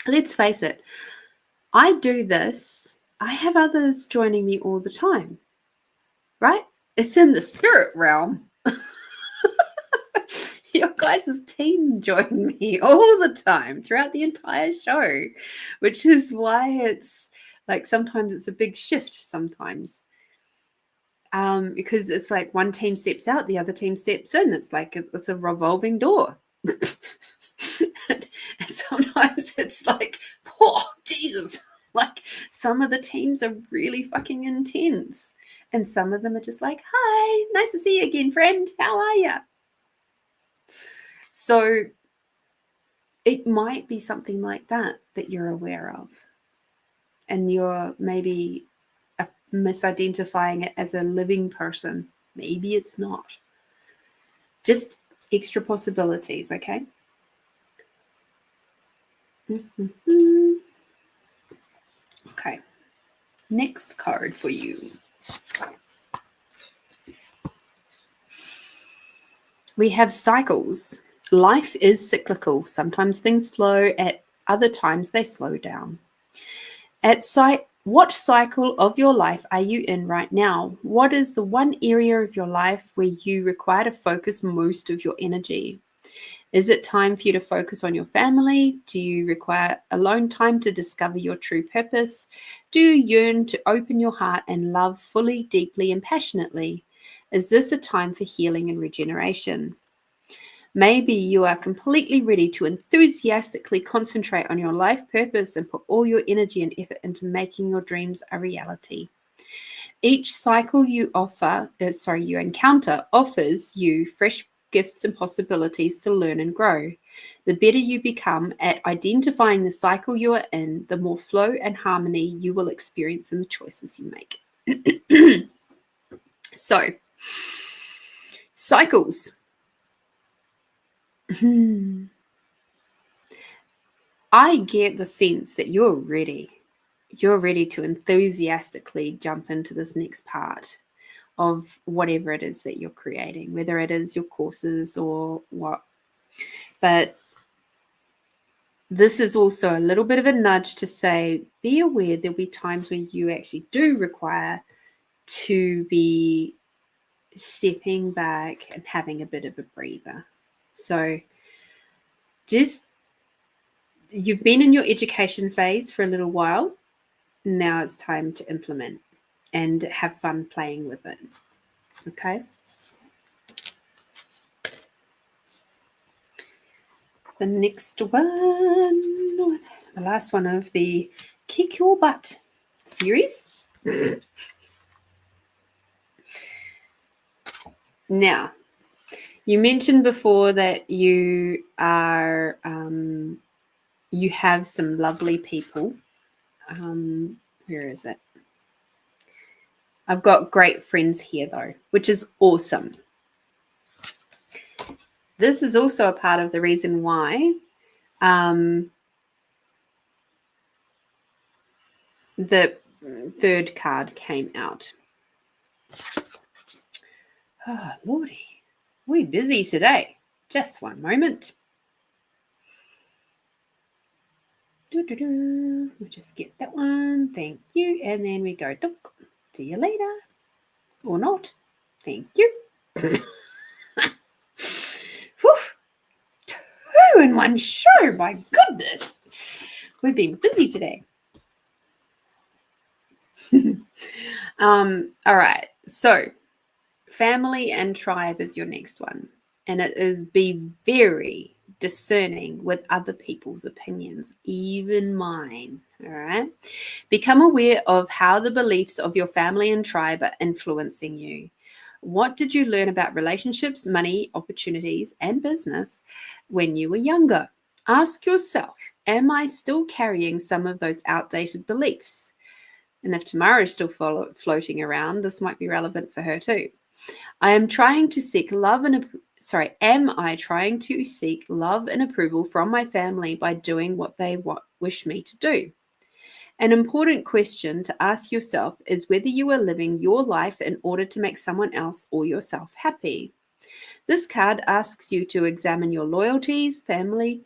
let's face it, I do this. I have others joining me all the time, right? It's in the spirit realm. Your guys' team join me all the time throughout the entire show, which is why it's like sometimes it's a big shift sometimes. Because it's like one team steps out, the other team steps in. It's like it's a revolving door. And sometimes it's like, oh, Jesus. Like some of the teams are really fucking intense. And some of them are just like, hi, nice to see you again, friend. How are you? So it might be something like that you're aware of. And you're maybe misidentifying it as a living person. Maybe it's not. Just extra possibilities, okay? Okay. Next card for you. We have cycles. Life is cyclical. Sometimes things flow, at other times they slow down. What cycle of your life are you in right now? What is the one area of your life where you require to focus most of your energy? Is it time for you to focus on your family? Do you require alone time to discover your true purpose? Do you yearn to open your heart and love fully, deeply, and passionately? Is this a time for healing and regeneration? Maybe you are completely ready to enthusiastically concentrate on your life purpose and put all your energy and effort into making your dreams a reality. Each cycle you encounter offers you fresh gifts and possibilities to learn and grow. The better you become at identifying the cycle you are in, the more flow and harmony you will experience in the choices you make. So, cycles. I get the sense that you're ready. You're ready to enthusiastically jump into this next part of whatever it is that you're creating, whether it is your courses or what. But this is also a little bit of a nudge to say, be aware there'll be times when you actually do require to be stepping back and having a bit of a breather. So you've been in your education phase for a little while. Now it's time to implement and have fun playing with it. Okay. The next one, the last one of the Kick Your Butt series. Now, You mentioned before that you are you have some lovely people. Where is it? I've got great friends here though, which is awesome. This is also a part of the reason why the third card came out. Oh, Lordy, we're busy today. Just one moment. We'll just get that one. Thank you. And then we go, see you later. Or not. Thank you. Whew. 2 in one show. My goodness. We've been busy today. All right. So family and tribe is your next one. And it is be very discerning with other people's opinions, even mine. All right. Become aware of how the beliefs of your family and tribe are influencing you. What did you learn about relationships, money, opportunities, and business when you were younger? Ask yourself, am I still carrying some of those outdated beliefs? And if Tamara is still floating around, this might be relevant for her too. Am I trying to seek love and approval from my family by doing what they wish me to do? An important question to ask yourself is whether you are living your life in order to make someone else or yourself happy. This card asks you to examine your loyalties, family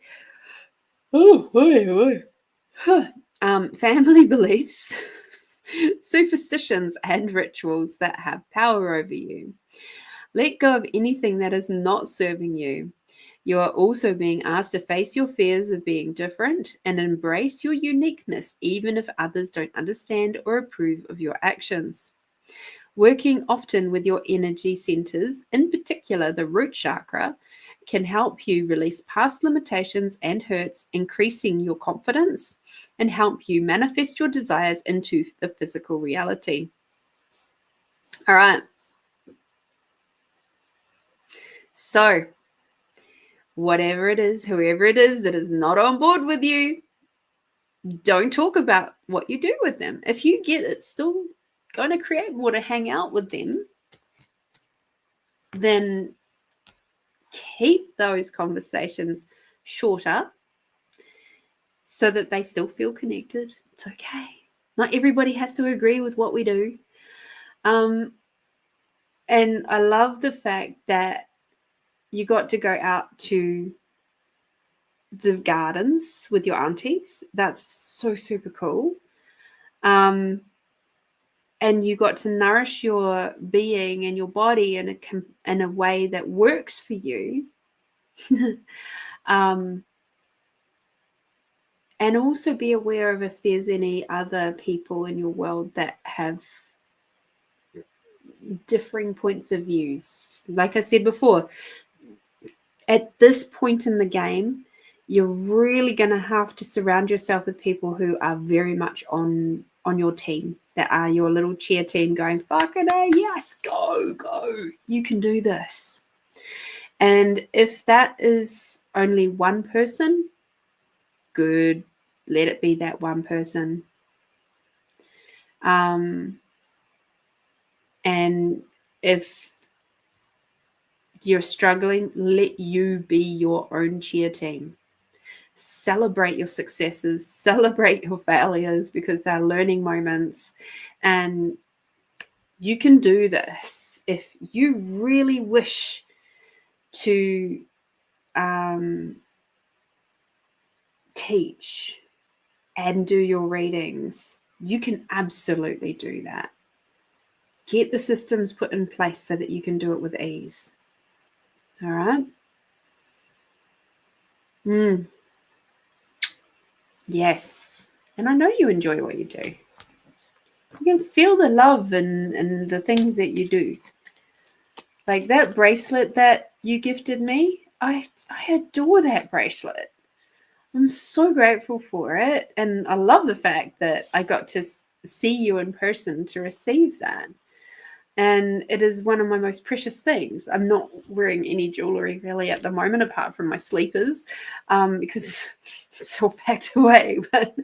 beliefs, superstitions, and rituals that have power over you. Let go of anything that is not serving you. You are also being asked to face your fears of being different and embrace your uniqueness, even if others don't understand or approve of your actions. Working often with your energy centers, in particular the root chakra, can help you release past limitations and hurts, increasing your confidence and help you manifest your desires into the physical reality. All right. So, whatever it is, whoever it is that is not on board with you, don't talk about what you do with them. If you get it's still going to create more to hang out with them, then keep those conversations shorter so that they still feel connected. It's okay. Not everybody has to agree with what we do. And I love the fact that you got to go out to the gardens with your aunties. That's so super cool. And you got to nourish your being and your body in a way that works for you. And also be aware of if there's any other people in your world that have differing points of views. Like I said before, at this point in the game, you're really going to have to surround yourself with people who are very much on your team, that are your little cheer team going, fucking A, yes, go, you can do this. And if that is only one person, good, let it be that one person. And if you're struggling, let you be your own cheer team. Celebrate your successes, celebrate your failures, because they're learning moments. And you can do this. If you really wish to teach and do your readings, you can absolutely do that. Get the systems put in place so that you can do it with ease. All right? Yes. And I know you enjoy what you do. You can feel the love in the things that you do. Like that bracelet that you gifted me, I adore that bracelet. I'm so grateful for it. And I love the fact that I got to see you in person to receive that. And it is one of my most precious things. I'm not wearing any jewelry really at the moment, apart from my sleepers, because it's all packed away. But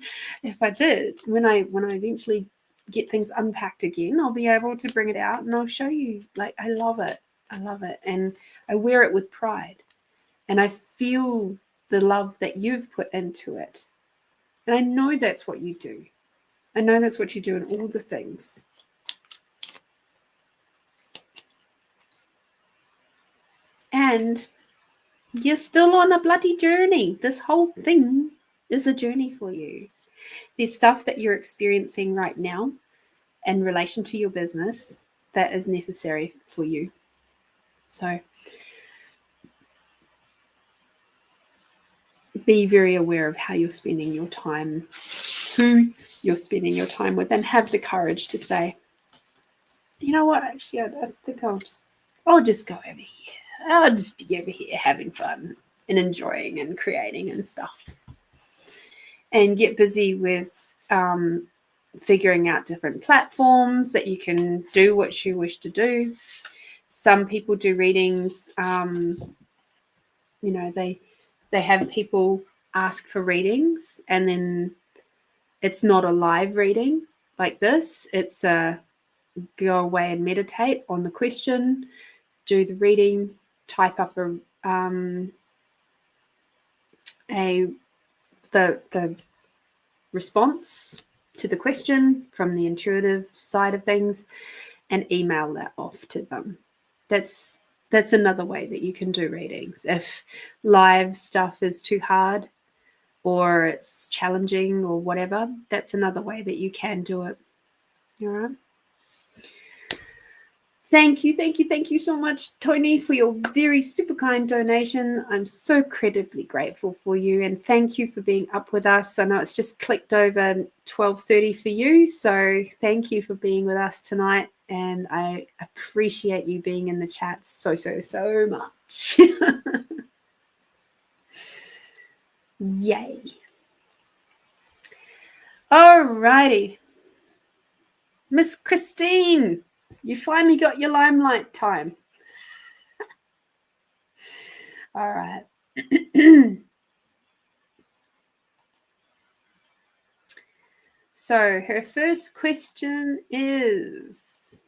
if I did, when I eventually get things unpacked again, I'll be able to bring it out and I'll show you. Like, I love it. I love it. And I wear it with pride. And I feel the love that you've put into it. And I know that's what you do. I know that's what you do in all the things. And you're still on a bloody journey. This whole thing is a journey for you. There's stuff that you're experiencing right now in relation to your business that is necessary for you. So be very aware of how you're spending your time, who you're spending your time with, and have the courage to say, you know what, actually, I think I'll just go over here. I'll just be over here having fun and enjoying and creating and stuff. And get busy with figuring out different platforms that you can do what you wish to do. Some people do readings. They have people ask for readings, and then it's not a live reading like this. It's a go away and meditate on the question, do the reading, type up the response to the question from the intuitive side of things, and email that off to them. That's another way that you can do readings. If live stuff is too hard or it's challenging or whatever, that's another way that you can do it. All right. Thank you so much, Tony, for your very super kind donation. I'm so incredibly grateful for you, and thank you for being up with us. I know it's just clicked over 12:30 for you, so thank you for being with us tonight, and I appreciate you being in the chat so much. Yay. Alrighty. Miss Christine, you finally got your limelight time. All right. So her first question is,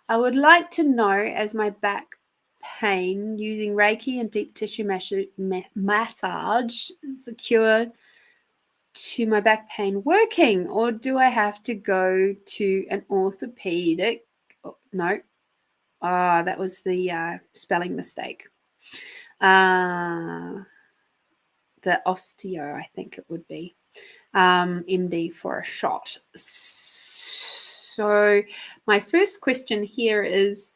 I would like to know, as my back pain using Reiki and deep tissue massage is a cure to my back pain working, or do I have to go to an orthopedic? Oh, no. That was the spelling mistake. The osteo, I think it would be. MD for a shot. So my first question here is,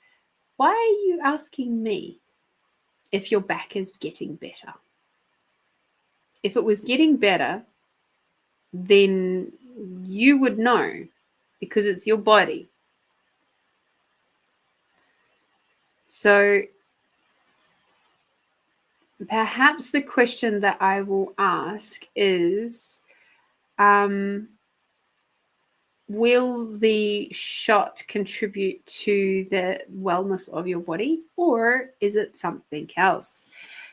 why are you asking me if your back is getting better? If it was getting better, then you would know, because it's your body. So perhaps the question that I will ask is, will the shot contribute to the wellness of your body, or is it something else?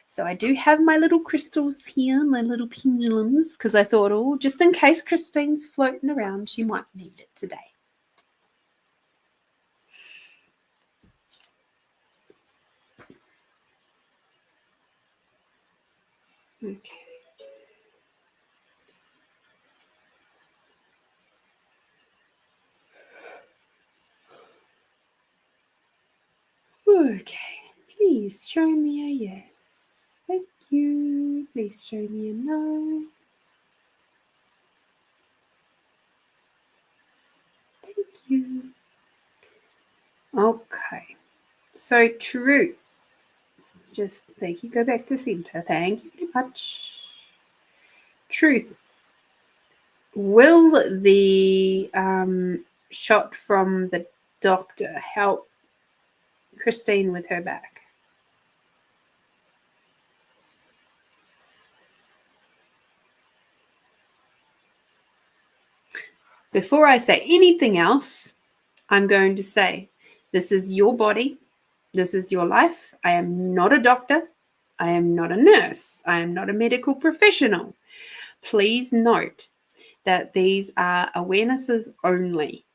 So I do have my little crystals here, my little pendulums, because I thought, oh, just in case Christine's floating around, she might need it today. Okay. Okay, please show me a yes. Thank you. Please show me a no. Thank you. Okay, so truth. Just thank you. Go back to center. Thank you very much. Truth. Will the shot from the doctor help Christine with her back? Before I say anything else, I'm going to say, this is your body. This is your life. I am not a doctor. I am not a nurse. I am not a medical professional. Please note that these are awarenesses only.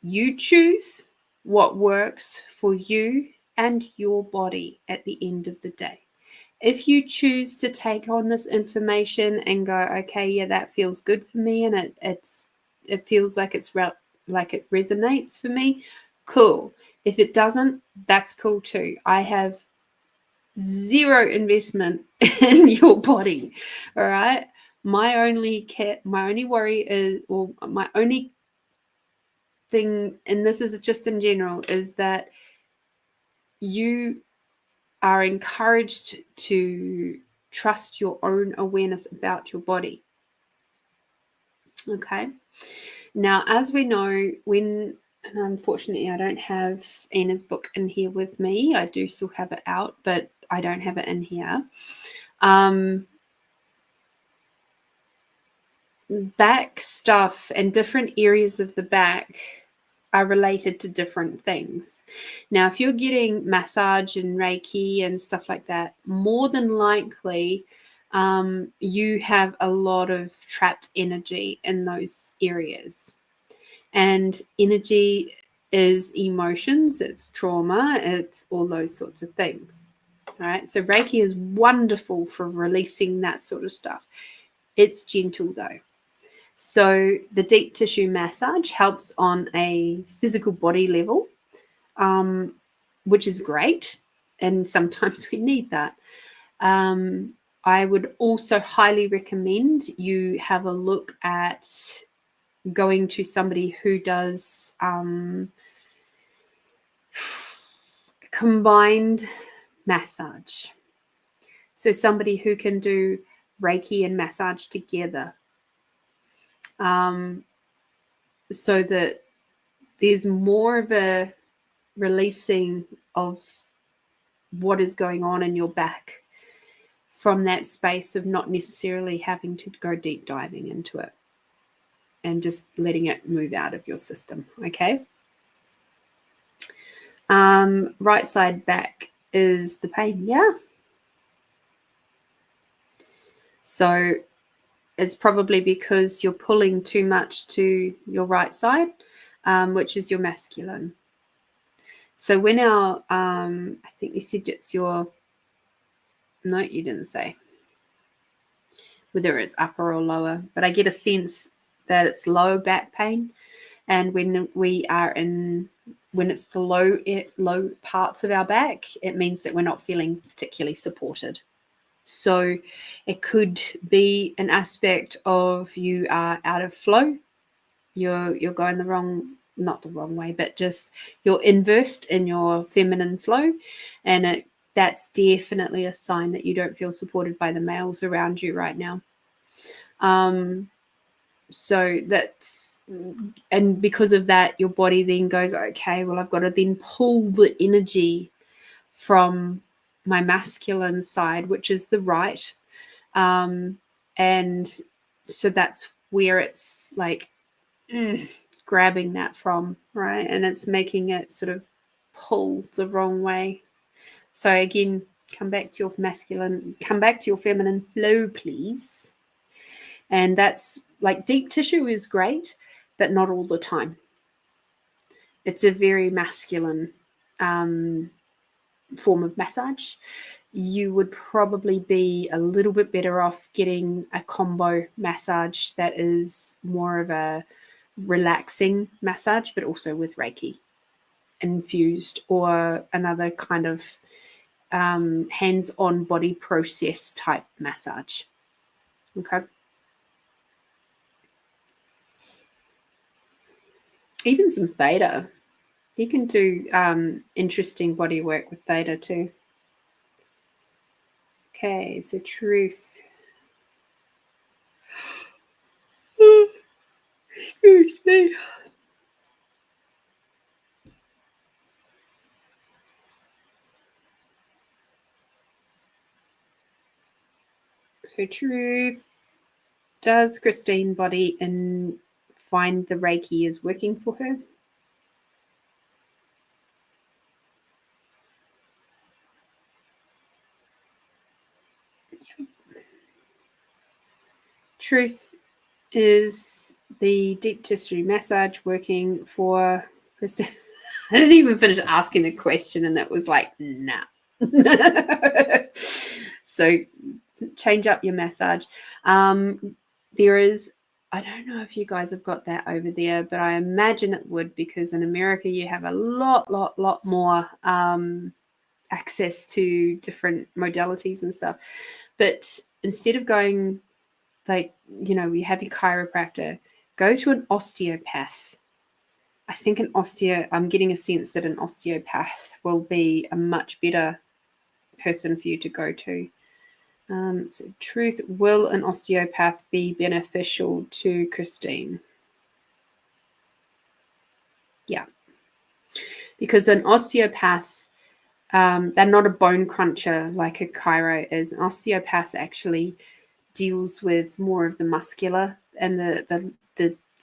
You choose what works for you and your body at the end of the day. If you choose to take on this information and go, okay, yeah, that feels good for me, and it feels like like it resonates for me, cool. If it doesn't, that's cool too. I have zero investment in your body. All right. My only worry is, or my only thing, and this is just in general, is that you are encouraged to trust your own awareness about your body. Okay. Now, as we know, and unfortunately I don't have Anna's book in here with me. I do still have it out, but I don't have it in here. Back stuff and different areas of the back are related to different things. Now, if you're getting massage and Reiki and stuff like that, more than likely you have a lot of trapped energy in those areas. And energy is emotions, it's trauma, it's all those sorts of things. All right. So Reiki is wonderful for releasing that sort of stuff. It's gentle though. So the deep tissue massage helps on a physical body level, which is great. And sometimes we need that. I would also highly recommend you have a look at going to somebody who does combined massage. So somebody who can do Reiki and massage together. So that there's more of a releasing of what is going on in your back from that space of not necessarily having to go deep diving into it and just letting it move out of your system. Okay. Right side back is the pain. Yeah. So it's probably because you're pulling too much to your right side, which is your masculine. So when our, I think you said it's your, no, you didn't say whether it's upper or lower, but I get a sense that it's low back pain. And when it's the low parts of our back, it means that we're not feeling particularly supported. So it could be an aspect of you are out of flow. You're going not the wrong way, but just you're inversed in your feminine flow. And that's definitely a sign that you don't feel supported by the males around you right now. So and because of that, your body then goes, okay, well, I've got to then pull the energy from my masculine side, which is the right. And so that's where it's like grabbing that from, right? And it's making it sort of pull the wrong way. So again, come back to your feminine flow, please. And that's like deep tissue is great, but not all the time. It's a very masculine form of massage. You would probably be a little bit better off getting a combo massage that is more of a relaxing massage, but also with Reiki infused, or another kind of hands-on body process type massage. Okay. Even some theta. You can do interesting body work with theta too. Okay, so truth. Excuse me. So truth. Does Christine body and find the Reiki is working for her? Truth, is the deep tissue massage working for Kristen? I didn't even finish asking the question and it was like, nah. So change up your massage. There is, I don't know if you guys have got that over there, but I imagine it would, because in America you have a lot more access to different modalities and stuff. But instead of going, like, you know, you have your chiropractor, go to an osteopath. I think I'm getting a sense that an osteopath will be a much better person for you to go to. So truth, will an osteopath be beneficial to Christine? Yeah. Because an osteopath, they're not a bone cruncher like a chiro is. An osteopath actually deals with more of the muscular and the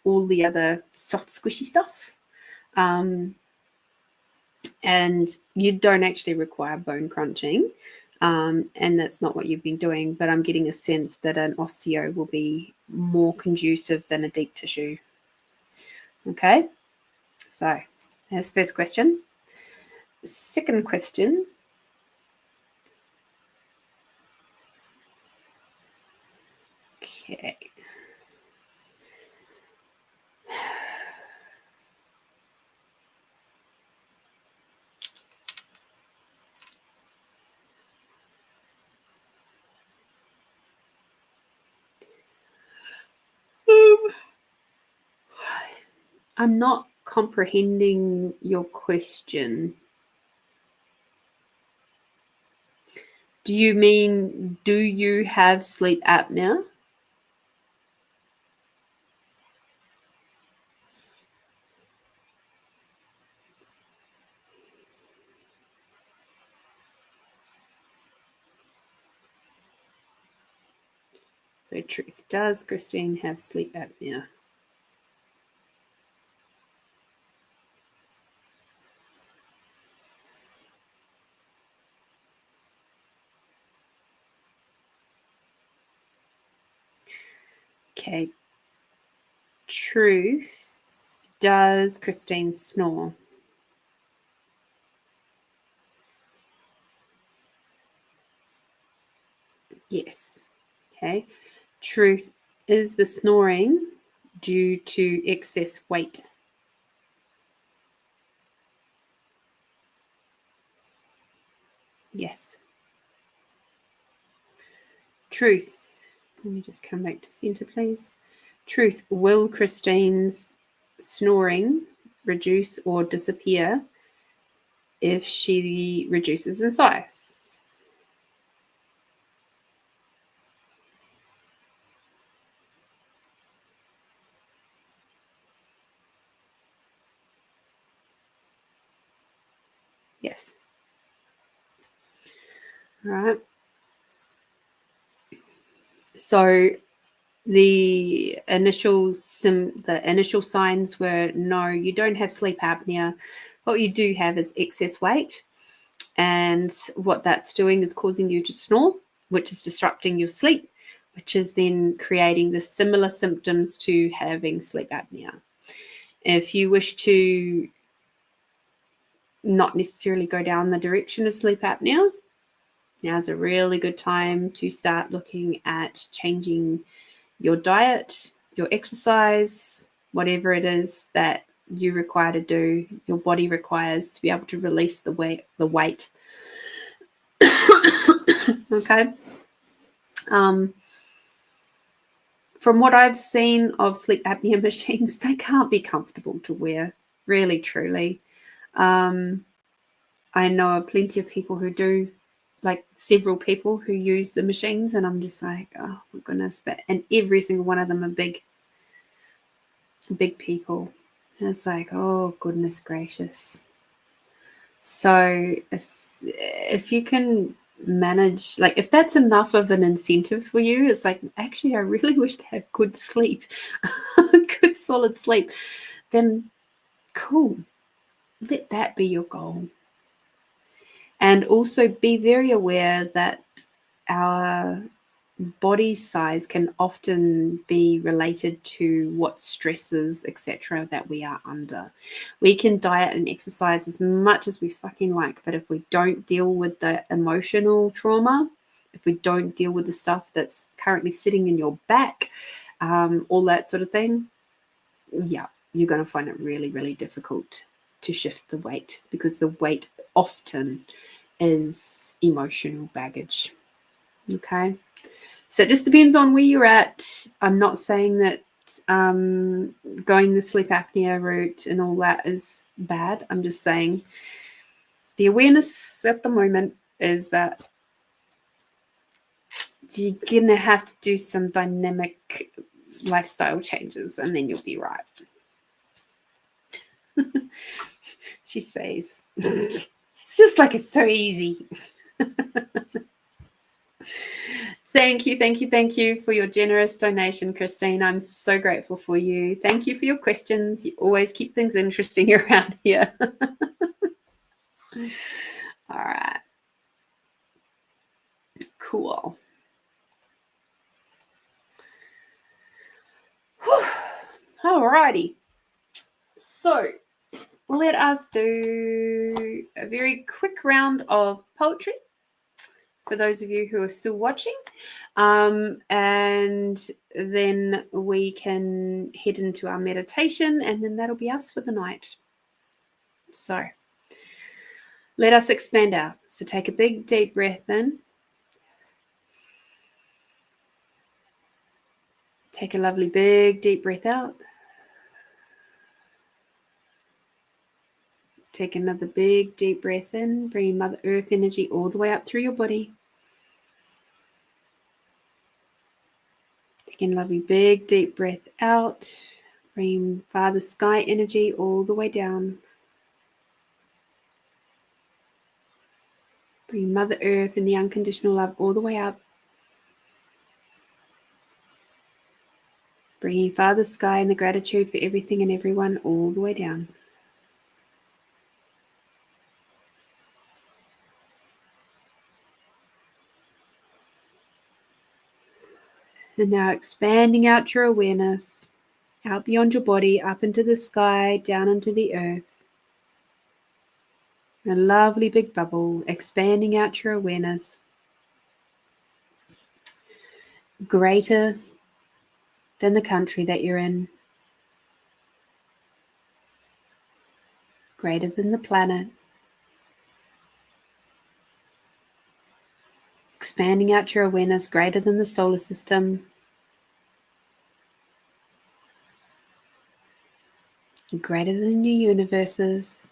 all the other soft squishy stuff. And you don't actually require bone crunching. And that's not what you've been doing, but I'm getting a sense that an osteo will be more conducive than a deep tissue. Okay, so that's the first question. Second question. Okay. I'm not comprehending your question. Do you mean, do you have sleep apnea? So truth, does Christine have sleep apnea? Okay. Truth, does Christine snore? Yes. Okay. Truth, is the snoring due to excess weight? Yes. Truth, let me just come back to center, please. Truth, will Christine's snoring reduce or disappear if she reduces in size? Yes. All right. So the initial signs were, no, you don't have sleep apnea. What you do have is excess weight, and what that's doing is causing you to snore, which is disrupting your sleep, which is then creating the similar symptoms to having sleep apnea. If you wish to not necessarily go down the direction of sleep apnea, now's a really good time to start looking at changing your diet, your exercise, whatever it is that you require to do, your body requires to be able to release the weight. Okay. From what I've seen of sleep apnea machines, they can't be comfortable to wear, really, truly. I know plenty of people who do, like several people who use the machines, and I'm just like, oh my goodness. And every single one of them are big people. And it's like, oh goodness gracious. So if you can manage, like, if that's enough of an incentive for you, it's like, actually I really wish to have good sleep, good solid sleep, then cool, let that be your goal. And also be very aware that our body size can often be related to what stresses, etc., that we are under. We can diet and exercise as much as we fucking like, but if we don't deal with the emotional trauma, if we don't deal with the stuff that's currently sitting in your back, all that sort of thing, yeah, you're going to find it really, really difficult to shift the weight, because the weight often is emotional baggage. Okay. So it just depends on where you're at. I'm not saying that going the sleep apnea route and all that is bad. I'm just saying the awareness at the moment is that you're going to have to do some dynamic lifestyle changes, and then you'll be right. She says. It's just like it's so easy. Thank you for your generous donation, Christine. I'm so grateful for you. Thank you for your questions. You always keep things interesting around here. All right. Cool. All righty. So let us do a very quick round of poetry for those of you who are still watching. And then we can head into our meditation, and then that'll be us for the night. So let us expand out. So take a big, deep breath in. Take a lovely, big, deep breath out. Take another big, deep breath in. Bring Mother Earth energy all the way up through your body. Take a lovely, big, deep breath out. Bring Father Sky energy all the way down. Bring Mother Earth and the unconditional love all the way up. Bringing Father Sky and the gratitude for everything and everyone all the way down. And now expanding out your awareness, out beyond your body, up into the sky, down into the earth. A lovely big bubble, expanding out your awareness. Greater than the country that you're in. Greater than the planet. Expanding out your awareness, greater than the solar system. Greater than your universes.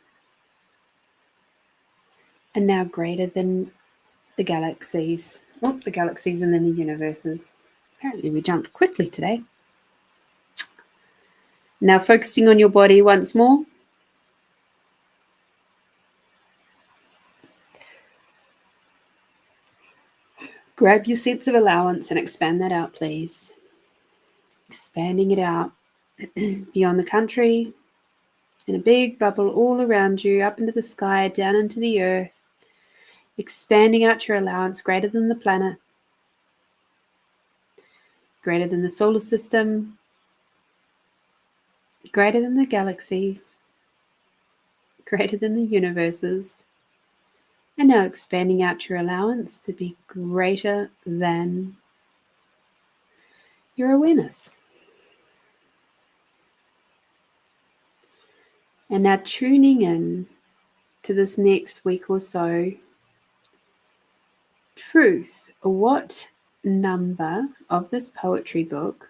And now greater than the galaxies. Oh, the galaxies and then the universes. Apparently we jumped quickly today. Now focusing on your body once more. Grab your sense of allowance and expand that out, please. Expanding it out beyond the country, in a big bubble all around you, up into the sky, down into the earth. Expanding out your allowance, greater than the planet, greater than the solar system, greater than the galaxies, greater than the universes. And now expanding out your allowance to be greater than your awareness. And now tuning in to this next week or so. Truth, what number of this poetry book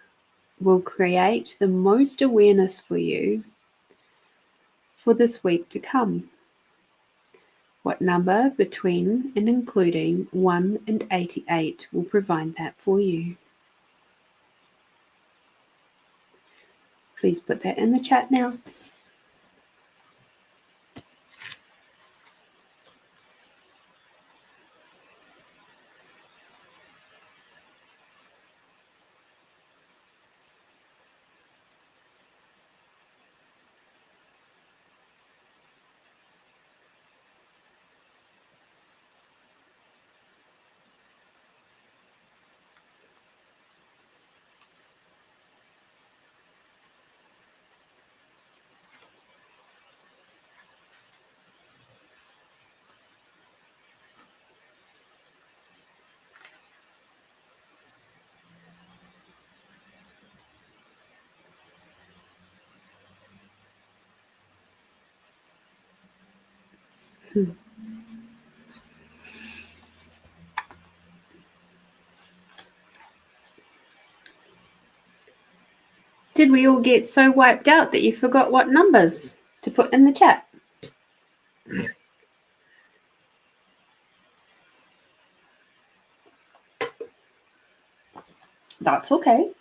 will create the most awareness for you for this week to come? What number between and including 1 and 88 will provide that for you? Please put that in the chat now. Did we all get so wiped out that you forgot what numbers to put in the chat? That's okay.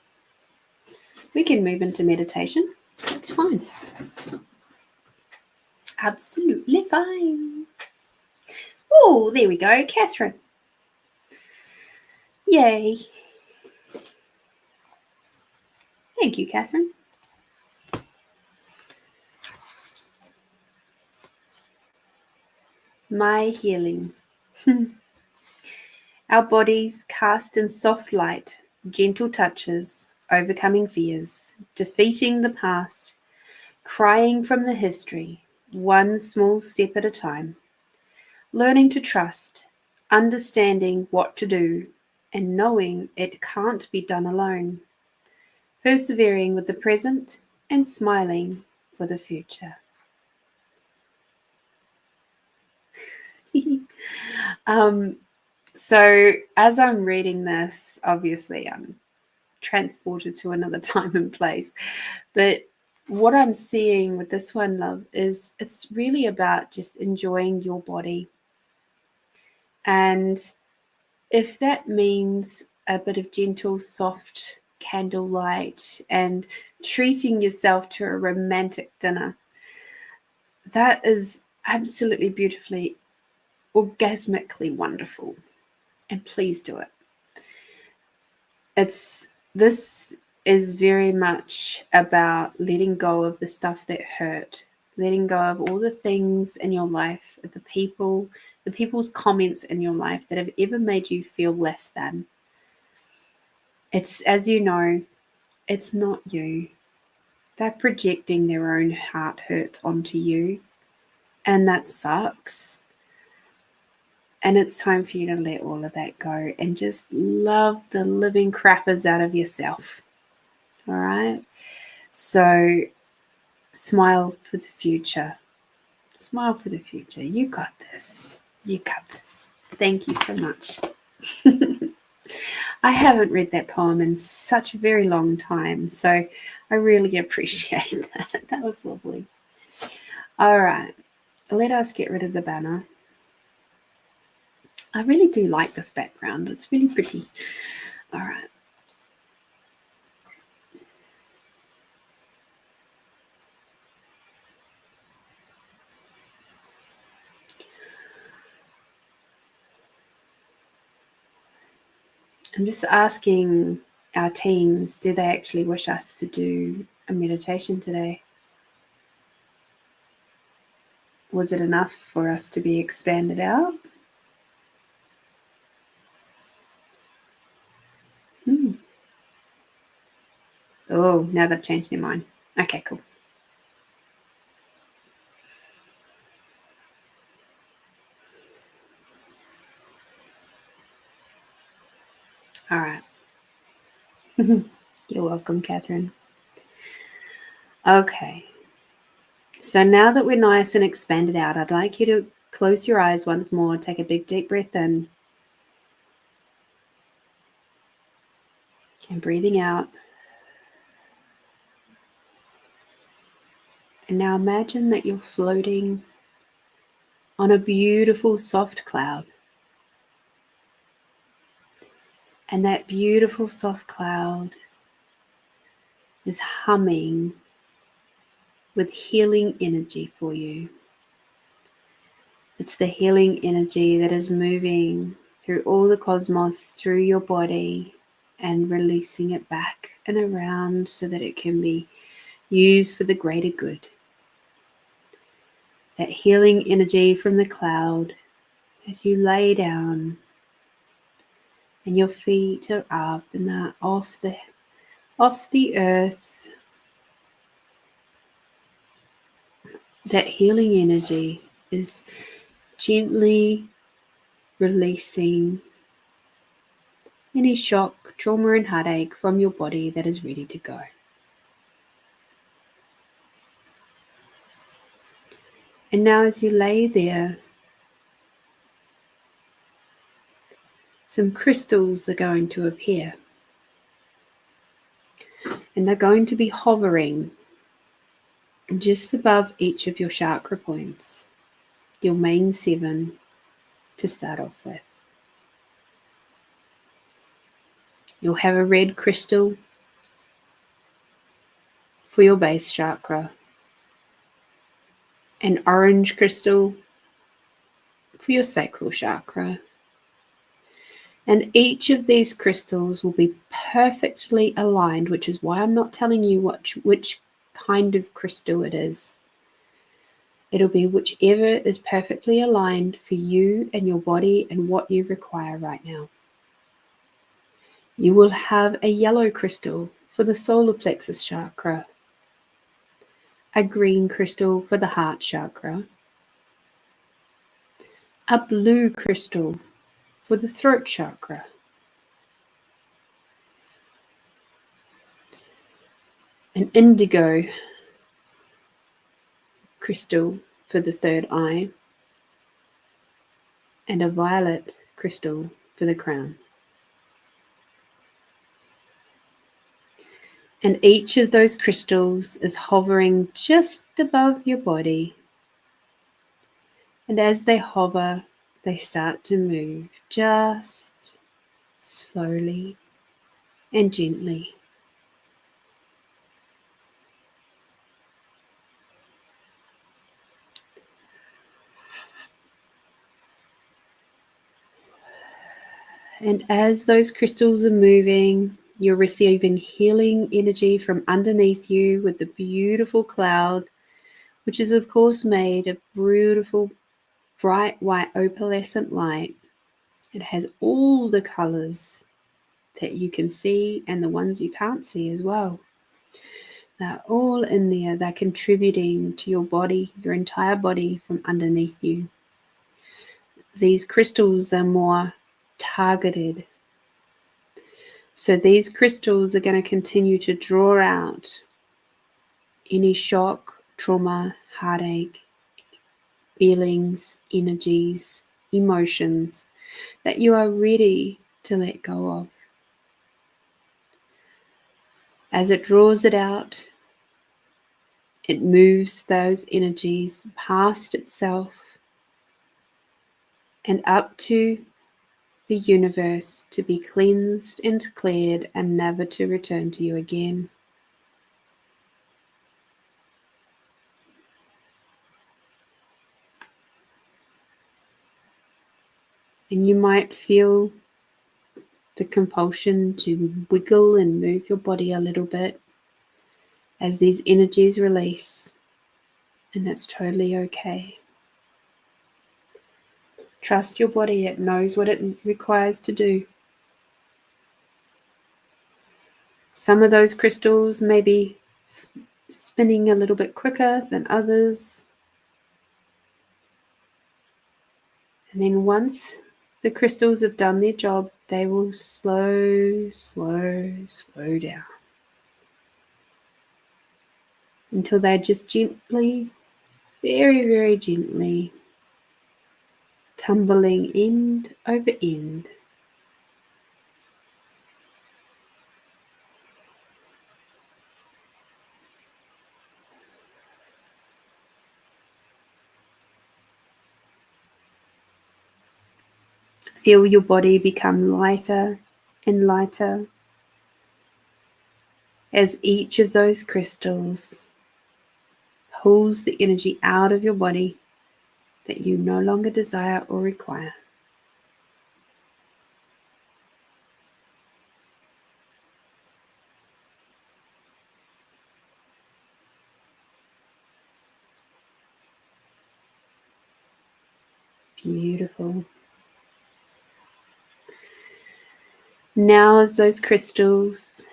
We can move into meditation. It's fine. Absolutely fine. Oh, there we go, Catherine. Yay. Thank you, Catherine. My healing. Our bodies cast in soft light, gentle touches, overcoming fears, defeating the past, crying from the history, one small step at a time, learning to trust, understanding what to do, and knowing it can't be done alone, persevering with the present and smiling for the future. So as I'm reading this, obviously I'm transported to another time and place. But what I'm seeing with this one, love, is it's really about just enjoying your body. And if that means a bit of gentle, soft candlelight and treating yourself to a romantic dinner, that is absolutely beautifully, orgasmically wonderful. And please do it. This is very much about letting go of the stuff that hurt, letting go of all the things in your life, the people's comments in your life that have ever made you feel less than. It's, as you know, it's not you. They're projecting their own heart hurts onto you, and that sucks. And it's time for you to let all of that go and just love the living crappers out of yourself. All right? So smile for the future. Smile for the future. You got this. You got this. Thank you so much. I haven't read that poem in such a very long time, so I really appreciate that. That was lovely. All right. Let us get rid of the banner. I really do like this background. It's really pretty. All right. I'm just asking our teams, do they actually wish us to do a meditation today? Was it enough for us to be expanded out? Oh, now they've changed their mind. Okay, cool. All right. You're welcome, Catherine. Okay. So now that we're nice and expanded out, I'd like you to close your eyes once more. Take a big, deep breath in. And breathing out. And now imagine that you're floating on a beautiful, soft cloud. And that beautiful, soft cloud is humming with healing energy for you. It's the healing energy that is moving through all the cosmos, through your body, and releasing it back and around so that it can be used for the greater good. That healing energy from the cloud as you lay down and your feet are up and they're off the earth. That healing energy is gently releasing any shock, trauma, and heartache from your body that is ready to go. And now as you lay there some crystals are going to appear. And they're going to be hovering just above each of your chakra points, your main 7 to start off with. You'll have a red crystal for your base chakra, an orange crystal for your sacral chakra. And each of these crystals will be perfectly aligned, which is why I'm not telling you which kind of crystal it is. It'll be whichever is perfectly aligned for you and your body and what you require right now. You will have a yellow crystal for the solar plexus chakra, a green crystal for the heart chakra, a blue crystal for the throat chakra, an indigo crystal for the third eye, and a violet crystal for the crown. And each of those crystals is hovering just above your body. And as they hover, they start to move just slowly and gently. And as those crystals are moving, you're receiving healing energy from underneath you with the beautiful cloud, which is of course made of beautiful bright white opalescent light. It has all the colors that you can see and the ones you can't see as well. They're all in there. They're contributing to your body, your entire body from underneath you. These crystals are more targeted. So these crystals are going to continue to draw out any shock, trauma, heartache, feelings, energies, emotions that you are ready to let go of. As it draws it out, it moves those energies past itself and up to the universe to be cleansed and cleared and never to return to you again. And you might feel the compulsion to wiggle and move your body a little bit as these energies release, and that's totally okay. Trust your body, it knows what it requires to do. Some of those crystals may be spinning a little bit quicker than others. And then once the crystals have done their job, they will slow down until they're just gently, very, very gently tumbling end over end. Feel your body become lighter and lighter as each of those crystals pulls the energy out of your body that you no longer desire or require. Beautiful. Now, as those crystals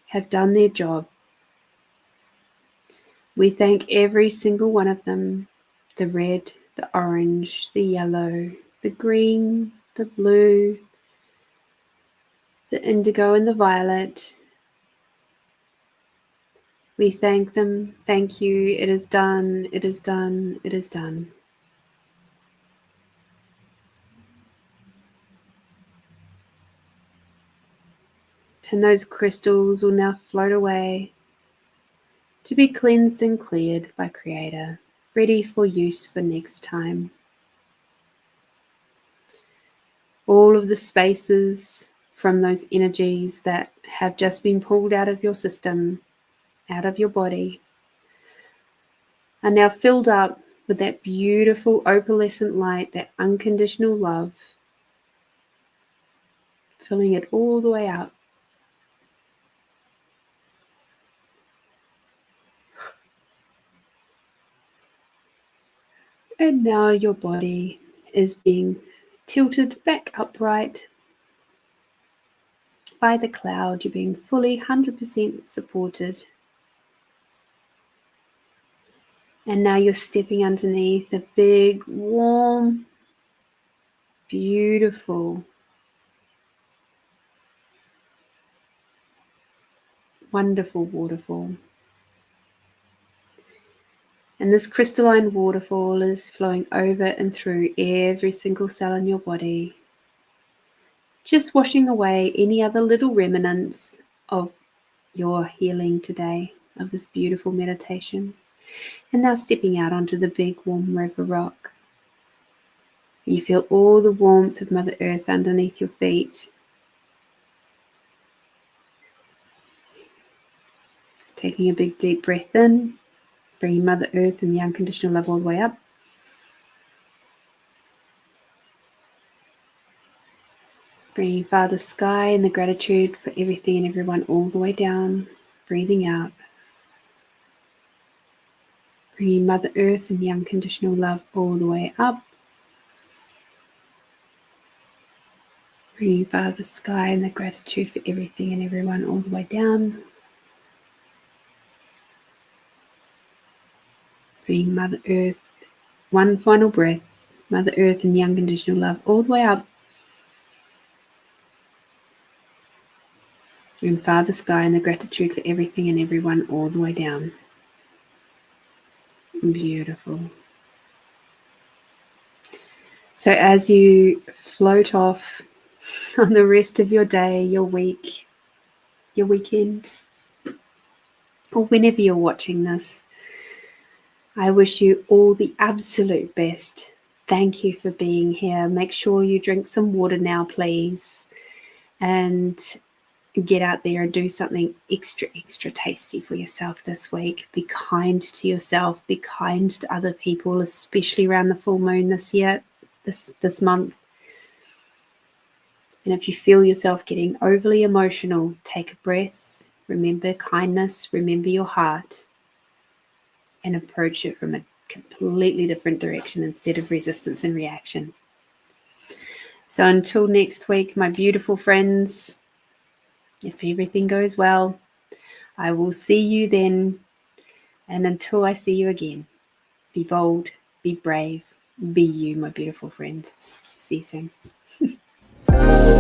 have done their job, we thank every single one of them, the red, the orange, the yellow, the green, the blue, the indigo and the violet. We thank them. Thank you. It is done. It is done. It is done. And those crystals will now float away to be cleansed and cleared by Creator, ready for use for next time. All of the spaces from those energies that have just been pulled out of your system, out of your body, are now filled up with that beautiful opalescent light, that unconditional love, filling it all the way up. And now your body is being tilted back upright by the cloud. You're being fully 100% supported. And now you're stepping underneath a big, warm, beautiful, wonderful waterfall. And this crystalline waterfall is flowing over and through every single cell in your body, just washing away any other little remnants of your healing today, of this beautiful meditation. And now stepping out onto the big warm river rock. You feel all the warmth of Mother Earth underneath your feet. Taking a big deep breath in, bringing Mother Earth and the unconditional love all the way up. Bringing Father Sky and the gratitude for everything and everyone all the way down. Breathing out. Bringing Mother Earth and the unconditional love all the way up. Bringing Father Sky and the gratitude for everything and everyone all the way down. Bringing Mother Earth, one final breath, Mother Earth and the unconditional love all the way up. And Father Sky and the gratitude for everything and everyone all the way down. Beautiful. So as you float off on the rest of your day, your week, your weekend, or whenever you're watching this, I wish you all the absolute best. Thank you for being here. Make sure you drink some water now, please. And get out there and do something extra tasty for yourself this week. Be kind to yourself. Be kind to other people, especially around the full moon this year, this month. And if you feel yourself getting overly emotional, take a breath. Remember kindness. Remember your heart. And approach it from a completely different direction instead of resistance and reaction. So until next week, my beautiful friends, if everything goes well, I will see you then. And until I see you again, be bold, be brave, be you, my beautiful friends. See you soon.